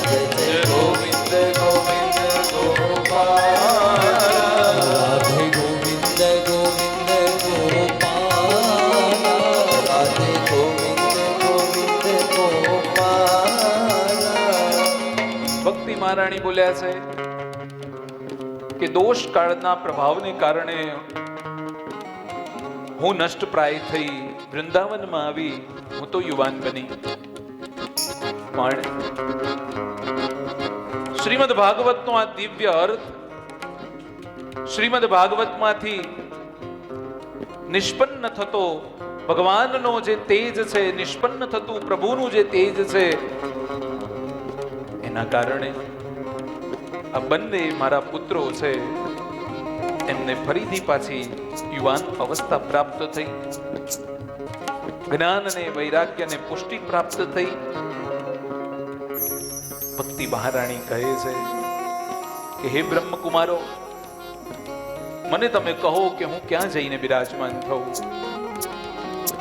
Speaker 1: જય જય ગોવિંદ ગોવિંદ ગોપાલા
Speaker 2: રાધે ગોવિંદ ગોવિંદ ગોપાલા
Speaker 1: રાધે ગોવિંદ ગોવિંદ ગોપાલા.
Speaker 3: ભક્તિ મહારાણી બોલ્યા છે કે દોષ કાળના પ્રભાવને કારણે હું નષ્ટપ્રાય થઈ વૃંદાવનમાં આવી, હું તો યુવાન બની. પણ શ્રીમદ ભાગવતનો આ દિવ્ય અર્થ શ્રીમદ ભાગવતમાંથી નિષ્પન્ન થતો ભગવાનનો જે તેજ છે, નિષ્પન્ન થતું પ્રભુનું જે તેજ છે, એના કારણે આ બંને મારા પુત્રો છે એમને ફરીથી પાછી યુવાન અવસ્થા પ્રાપ્ત થઈ, જ્ઞાન અને વૈરાગ્યને પુષ્ટિ પ્રાપ્ત થઈ. ભક્તિ મહારાણી કહે છે કે હે બ્રહ્મકુમારો, મને તમે કહો કે હું ક્યાં જઈને બિરાજમાન થઉં?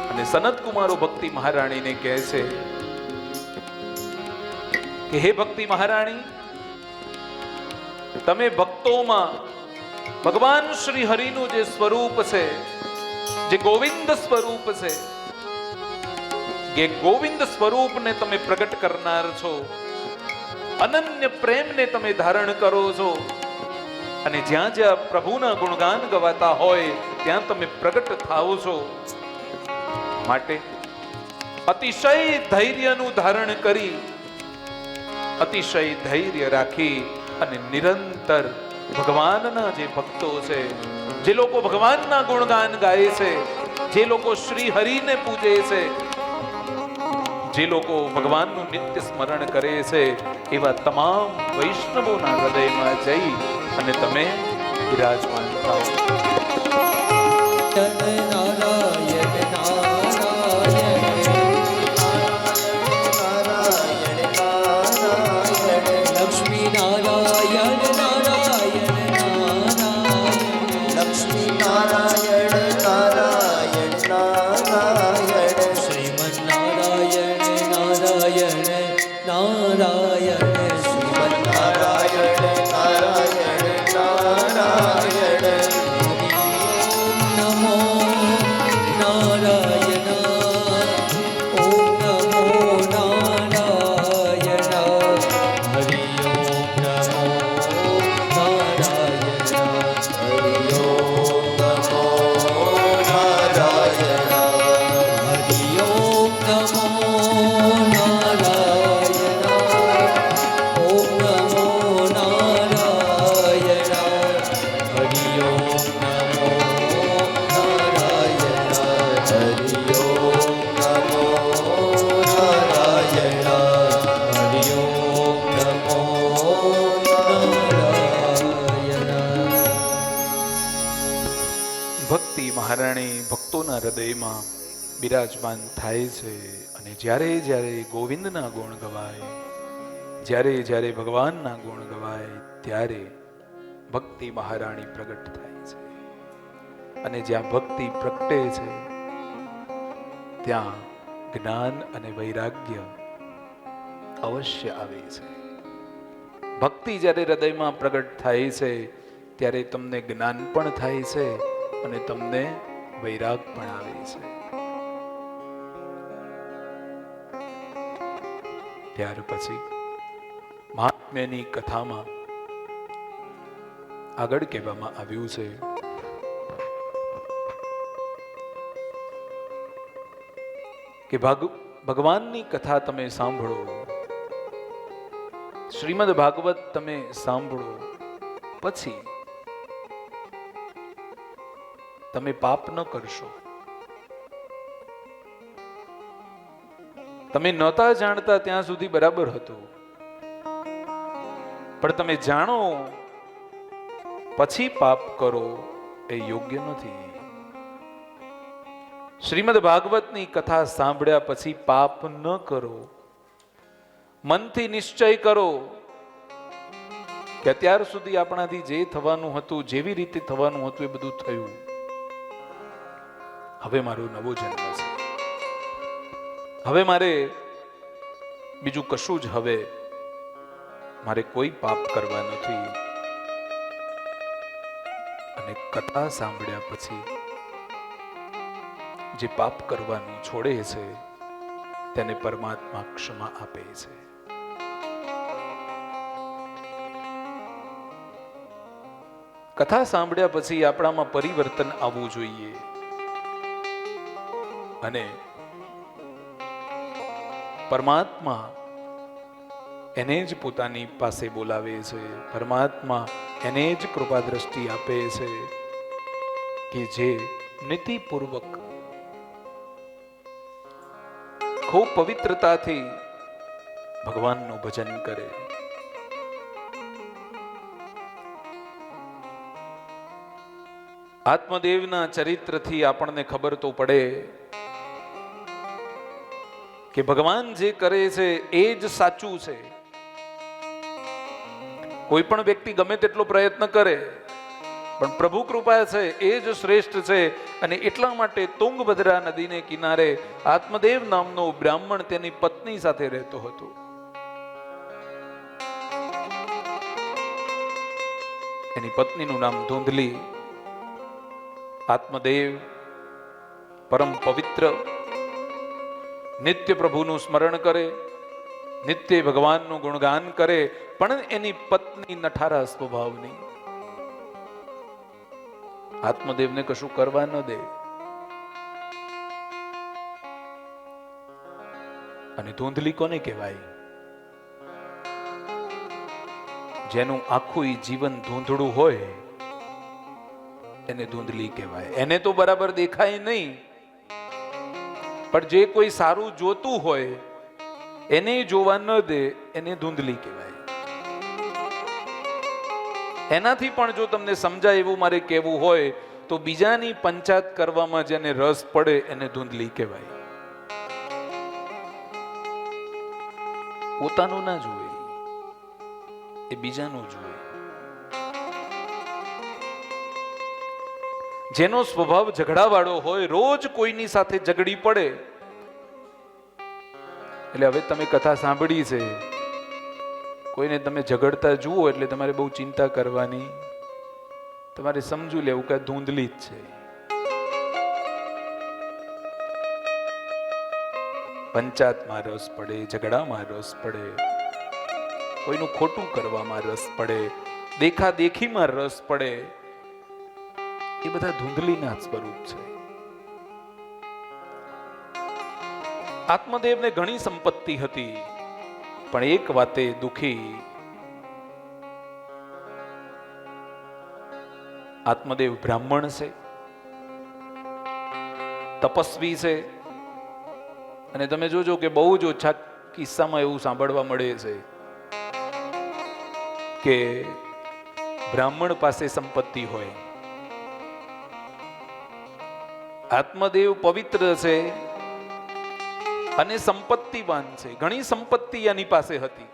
Speaker 3: અને સનત કુમારો ભક્તિ મહારાણીને કહે છે કે હે ભક્તિ મહારાણી, તમે ભક્તોમાં ભગવાન શ્રી હરિનું જે સ્વરૂપ છે, જે ગોવિંદ સ્વરૂપ છે, એ ગોવિંદ સ્વરૂપને તમે પ્રગટ કરનાર છો, અનન્ય પ્રેમને તમે ધારણ કરો છો, અને જ્યાં જ્યાં પ્રભુના ગુણગાન ગવાતા હોય ત્યાં તમે પ્રગટ થાઓ છો. માટે અતિશય ધૈર્યનું ધારણ કરી, અતિશય ધૈર્ય રાખી અને નિરંતર ભગવાનના જે ભક્તો છે, જે લોકો ભગવાનના ગુણગાન ગાય છે, જે લોકો શ્રી હરિને પૂજે છે, જે લોકો ભગવાનનું નિત્ય સ્મરણ કરે છે એવા તમામ વૈષ્ણવોના હૃદયમાં જઈ અને તમે વિરાજમાન થાઓ.
Speaker 2: નારાયણ નારાયણ
Speaker 1: નારાયણ નારાયણ
Speaker 2: લક્ષ્મી નારાયણ નારાયણ નારાયણ
Speaker 1: લક્ષ્મી નારાયણ નારાયણ નારાયણ
Speaker 2: શ્રીમન નારાયણ નારાયણ નારાયણ શ્રીમન
Speaker 1: નારાયણ નારાયણ નારાયણ
Speaker 2: નમો નારાયણ ઓમ નમો નારાયણ હરિ ઓમ નમો નારાયણ
Speaker 1: હરિ ઓમ નમો નારાયણ
Speaker 2: હરિ ઓમ નમો નારાયણ ઓમ નમો નારાયણ હરિ ઓમ નમો નારાયણ
Speaker 1: હરિ ઓમ નમો નારાયણ
Speaker 2: હરિ ઓમ નમો નારાયણ.
Speaker 3: ભક્તિ મહારાણી ભક્તોના હૃદયમાં બિરાજમાન થાય છે અને જ્યારે જ્યારે ગોવિંદના ગુણ ગવાય, જ્યારે જ્યારે ભગવાનના ગુણ ગવાય, ત્યારે ભક્તિ મહારાણી પ્રગટ થાય છે. અને જ્યાં ભક્તિ પ્રગટે છે ત્યાં જ્ઞાન અને વૈરાગ્ય અવશ્ય આવે છે. ભક્તિ જ્યારે હૃદયમાં પ્રગટ થાય છે ત્યારે તમને જ્ઞાન પણ થાય છે અને તમને વૈરાગ પણ આવે છે. ત્યાર પછી મહાત્મ્યની કથામાં આગળ કહેવામાં આવ્યું છે કે ભગવાનની કથા તમે સાંભળો, શ્રીમદ ભાગવત તમે સાંભળો, પછી તમે પાપ ન કરશો. તમે નહોતા જાણતા ત્યાં સુધી બરાબર હતું, પણ તમે જાણો પછી પાપ કરો એ યોગ્ય નથી. શ્રીમદ ભાગવતની કથા સાંભળ્યા પછી પાપ ન કરો. મનથી નિશ્ચય કરો કે અત્યાર સુધી આપણાથી જે થવાનું હતું, જેવી રીતે થવાનું હતું એ બધું થયું. હવે મારો નવો જન્મ છે. હવે મારે બીજું કશું જ, હવે મારે કોઈ પાપ કરવા નથી. અને કથા સાંભળ્યા પછી જે પાપ કરવાનું છોડે છે તેને પરમાત્મા ક્ષમા આપે છે. કથા સાંભળ્યા પછી આપણામાં પરિવર્તન આવવું જોઈએ અને પરમાત્મા એને જ પોતાની પાસે બોલાવે છે. પરમાત્મા એને જ કૃપા દ્રષ્ટિ આપે છે કે જે નીતિપૂર્વક ખૂબ પવિત્રતાથી ભગવાનનું ભજન કરે. આત્મદેવના ચરિત્રથી આપણને ખબર તો પડે કે ભગવાન જે કરે છે એ જ સાચું છે. કોઈ પણ વ્યક્તિ ગમે તેટલો પ્રયત્ન કરે પણ પ્રભુ કૃપા છે એ જ શ્રેષ્ઠ છે. અને એટલા માટે તુંગભદ્રા નદીને કિનારે આત્મદેવ નામનો બ્રાહ્મણ તેની પત્ની સાથે રહેતો હતો. એની પત્નીનું નામ ધૂંધલી. આત્મદેવ પરમ પવિત્ર, નિત્ય પ્રભુનું સ્મરણ કરે, નિત્ય ભગવાનનું ગુણગાન કરે, પણ એની પત્ની નઠારા સ્વભાવની. આત્મદેવને કશું કરવા ન દે. અને ધૂંધલી કોને કહેવાય? જેનું આખું જીવન ધૂંધળું હોય એને ધૂંધલી કહેવાય. એને તો બરાબર દેખાય નહીં, પણ જે કોઈ સારું જોતું હોય એને જોવા ન દે એને ધૂંધલી કહેવાય. એનાથી પણ જો તમને સમજાય એવું મારે કહેવું હોય તો બીજાની પંચાયત કરવામાં જેને રસ પડે એને ધૂંધલી કહેવાય. પોતાનું ના જુએ, એ બીજાનું જુએ. જેનો સ્વભાવ ઝઘડાવાળો હોય, રોજ કોઈની સાથે ઝઘડી પડે, એટલે હવે તમે કથા સાંભળી છે, કોઈને તમે ઝઘડતા જુઓ એટલે તમારે બહુ ચિંતા કરવાની, તમારે સમજુ લેવું કે ધૂંધલી જ છે. પંચાયતમાં રસ પડે, ઝઘડામાં રસ પડે, કોઈનું ખોટું કરવામાં રસ પડે, દેખા દેખીમાં રસ પડે, એ બધા ધૂંધલીના સ્વરૂપ છે. આત્મદેવને ઘણી સંપત્તિ હતી, પણ એક વાતે દુખી. આત્મદેવ બ્રાહ્મણ છે, તપસ્વી છે, અને તમે જોજો કે બહુ જ ઓછા કિસ્સામાં એવું સાંભળવા મળે છે કે બ્રાહ્મણ પાસે સંપત્તિ હોય. આત્મદેવ પવિત્ર છે અને સંપત્તિવાન છે. ઘણી સંપત્તિ એની પાસે હતી.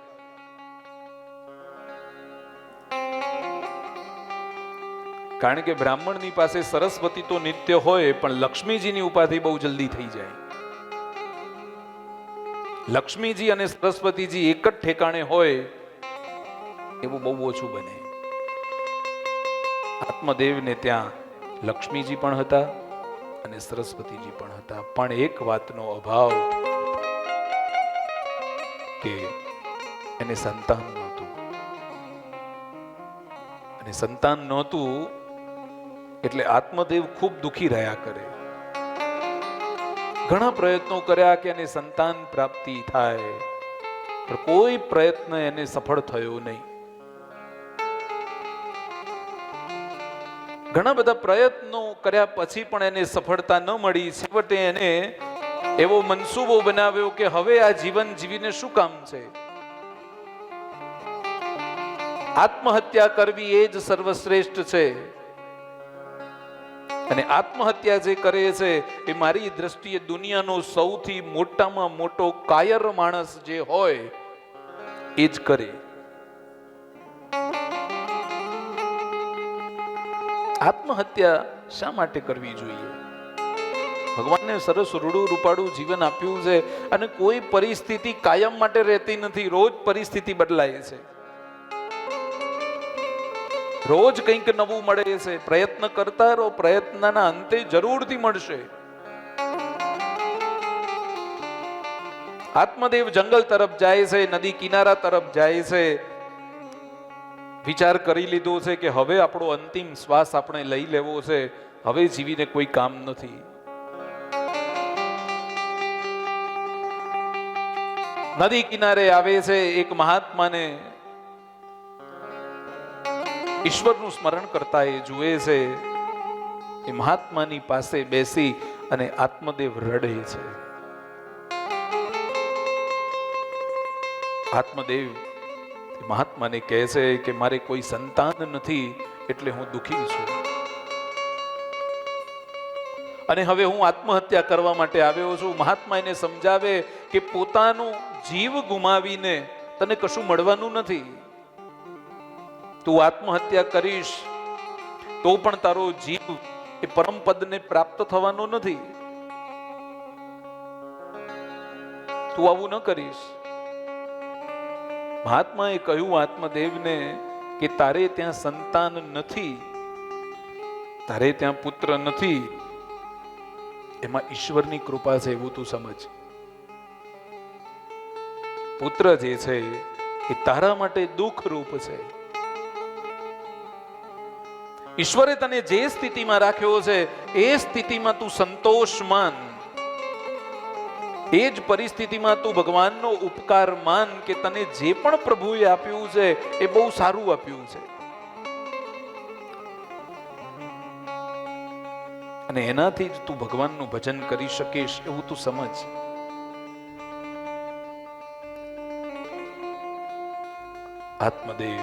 Speaker 3: કારણ કે બ્રાહ્મણની પાસે સરસ્વતી તો નિત્ય હોય, પણ લક્ષ્મીજીની ઉપાધિ બહુ જલ્દી થઈ જાય. લક્ષ્મીજી અને સરસ્વતીજી એક જ ઠેકાણે હોય એવું બહુ ઓછું બને. આત્મદેવને ત્યાં લક્ષ્મીજી પણ હતા અને સરસ્વતીજી પણ હતા, પણ એક વાતનો અભાવ કે એને સંતાન નહોતું. અને સંતાન નહોતું એટલે આત્મદેવ ખૂબ દુખી રહ્યા કરે. ઘણા પ્રયત્નો કર્યા કે એને સંતાન પ્રાપ્તિ થાય, પણ કોઈ પ્રયત્ન એને સફળ થયો નહીં. ઘણા બધા પ્રયત્નો કર્યા પછી પણ એને સફળતા ન મળી. છેવટે એને એવો મનસૂબો બનાવ્યો કે હવે આ જીવન જીવીને શું કામ છે? આત્મહત્યા કરવી એ જ સર્વશ્રેષ્ઠ છે. અને આત્મહત્યા જે કરે છે એ મારી દ્રષ્ટિએ દુનિયાનો સૌથી મોટામાં મોટો કાયર માણસ જે હોય એ જ કરે. આત્મહત્યા શા માટે કરવી જોઈએ? ભગવાનને સરસ રૂડું રૂપાળું જીવન આપ્યું છે, અને કોઈ પરિસ્થિતિ કાયમ માટે રહેતી નથી. રોજ પરિસ્થિતિ બદલાય છે, રોજ કંઈક નવું મળે છે. પ્રયત્ન કરતા રહો, પ્રયત્નના અંતે જરૂરથી મળશે. આત્મદેવ જંગલ તરફ જાય છે, નદી કિનારા તરફ જાય છે. વિચાર કરી લીધો છે કે હવે આપણો અંતિમ શ્વાસ આપણે લઈ લેવો છે, હવે જીવીને કોઈ કામ નથી. નદી કિનારે આવે છે. એક મહાત્માને ઈશ્વરનું સ્મરણ કરતા એ જુએ છે. એ મહાત્માની પાસે બેસી અને આત્મદેવ રડે છે. આત્મદેવ મહાત્માને કહે છે કે મારે કોઈ સંતાન નથી એટલે હું દુખી છું, અને હવે હું આત્મહત્યા કરવા માટે આવ્યો છું. મહાત્મા એને સમજાવે કે પોતાનું જીવ ગુમાવીને તને કશું મળવાનું નથી. તું આત્મહત્યા કરીશ તો પણ તારો જીવ એ પરમ પદને પ્રાપ્ત થવાનો નથી. તું આવું ન કરીશ. મહાત્માએ કહ્યું આત્મદેવને કે તારે ત્યાં સંતાન નથી, તારે ત્યાં પુત્ર નથી, એમાં ઈશ્વરની કૃપા છે એવું તું સમજ. પુત્ર જે છે એ તારા માટે દુઃખ રૂપ છે. ઈશ્વરે તને જે સ્થિતિમાં રાખ્યો છે એ સ્થિતિમાં તું સંતોષ માન. એ જ પરિસ્થિતિમાં તું ભગવાનનો ઉપકાર માન કે તને જે પણ પ્રભુએ આપ્યું છે એ બહુ સારું આપ્યું છે, અને એનાથી જ તું ભગવાનનું ભજન કરી શકીશ એવું તું સમજ. આત્મદેવ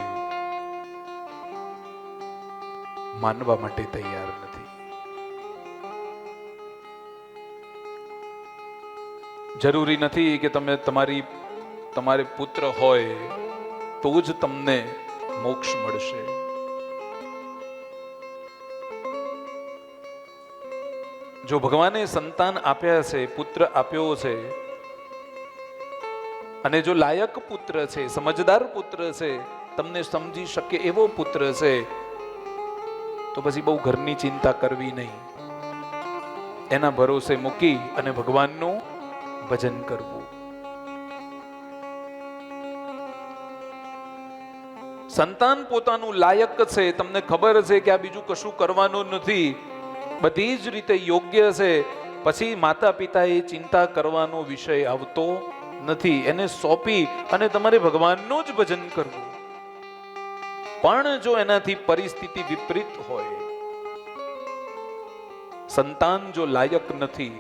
Speaker 3: માનવા માટે તૈયાર નથી. જરૂરી નથી કે તમારે પુત્ર હોય તો જ તમને મોક્ષ મળશે. જો ભગવાને સંતાન આપ્યા છે, પુત્ર આપ્યો છે, અને જો લાયક પુત્ર છે, સમજદાર પુત્ર છે, તમને સમજી શકે એવો પુત્ર છે, તો પછી બહુ ઘરની ચિંતા કરવી નહીં. એના ભરોસે મૂકી અને ભગવાનનું ભજન કરવું. સંતાન પોતાનું લાયક છે, તમને ખબર છે કે આ બીજું કશું કરવાનું નથી, બધી જ રીતે યોગ્ય છે, પછી માતા પિતાએ ચિંતા કરવાનો વિષય આવતો નથી. એને સોંપી અને તમારે ભગવાનનું જ ભજન કરવું. પણ જો એનાથી પરિસ્થિતિ વિપરીત હોય, સંતાન જો લાયક નથી,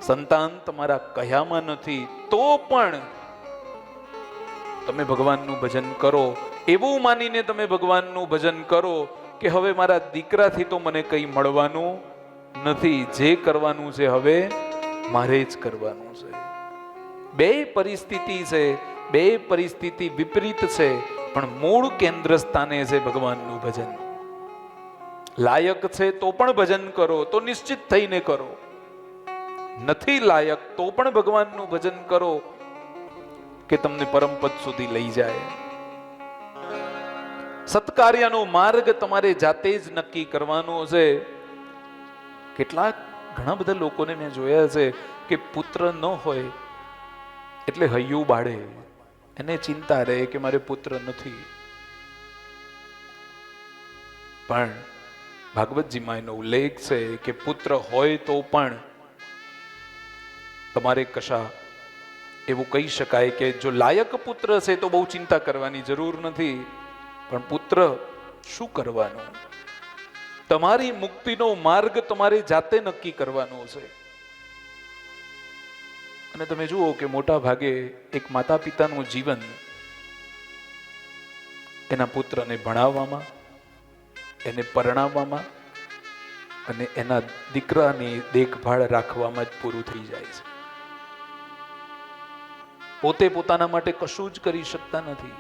Speaker 3: સંતાન તમારા કહ્યામાં નથી, તો પણ તમે ભગવાનનું ભજન કરો. એવું માનીને તમે ભગવાનનું ભજન કરો કે હવે મારા દીકરાથી તો મને કંઈ મળવાનું નથી, જે કરવાનું છે હવે મારે જ કરવાનું છે. બે પરિસ્થિતિ છે, બે પરિસ્થિતિ વિપરીત છે, પણ મૂળ કેન્દ્ર સ્થાને છે ભગવાનનું ભજન. લાયક છે તો પણ ભજન કરો, તો નિશ્ચિત થઈને કરો. નથી લાયક તો પણ ભગવાનનું ભજન કરો કે તમને પરમપદ સુધી લઈ જાય. સત્કાર્યનો માર્ગ તમારે જાતે જ નક્કી કરવાનો છે. ઘણા બધા લોકોને મેં જોયા છે કે પુત્ર ન હોય એટલે હૈયું બાળે, એને ચિંતા રહે કે મારે પુત્ર નથી. પણ ભાગવતજીમાં એનો ઉલ્લેખ છે કે પુત્ર હોય તો પણ તમારે કશા એવું કહી શકાય કે જો લાયક પુત્ર છે તો બહુ ચિંતા કરવાની જરૂર નથી. પણ પુત્ર શું કરવાનું? તમારી મુક્તિનો માર્ગ તમારે જાતે નક્કી કરવાનો છે. અને તમે જુઓ કે મોટા ભાગે એક માતા પિતાનું જીવન એના પુત્રને ભણાવવામાં, એને પરણાવવામાં અને એના દીકરાની દેખભાળ રાખવામાં જ પૂરું થઈ જાય છે. પોતે પોતાના માટે કશું જ કરી શકતા નથી.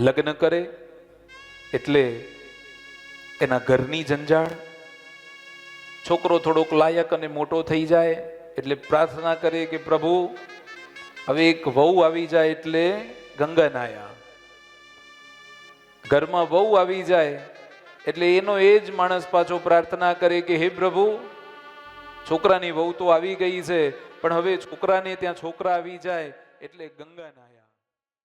Speaker 3: લગ્ન કરે એટલે એના ઘરની જંજાળ, છોકરો થોડોક લાયક અને મોટો થઈ જાય એટલે પ્રાર્થના કરે કે પ્રભુ હવે એક વહુ આવી જાય એટલે ગંગા નાયા. ઘરમાં વહુ આવી જાય એટલે એનો એ જ માણસ પાછો પ્રાર્થના કરે કે હે પ્રભુ છોકરાની વહુ તો આવી ગઈ છે, પણ હવે છોકરાને ત્યાં છોકરા આવી જાય એટલે ગંગા નાયા.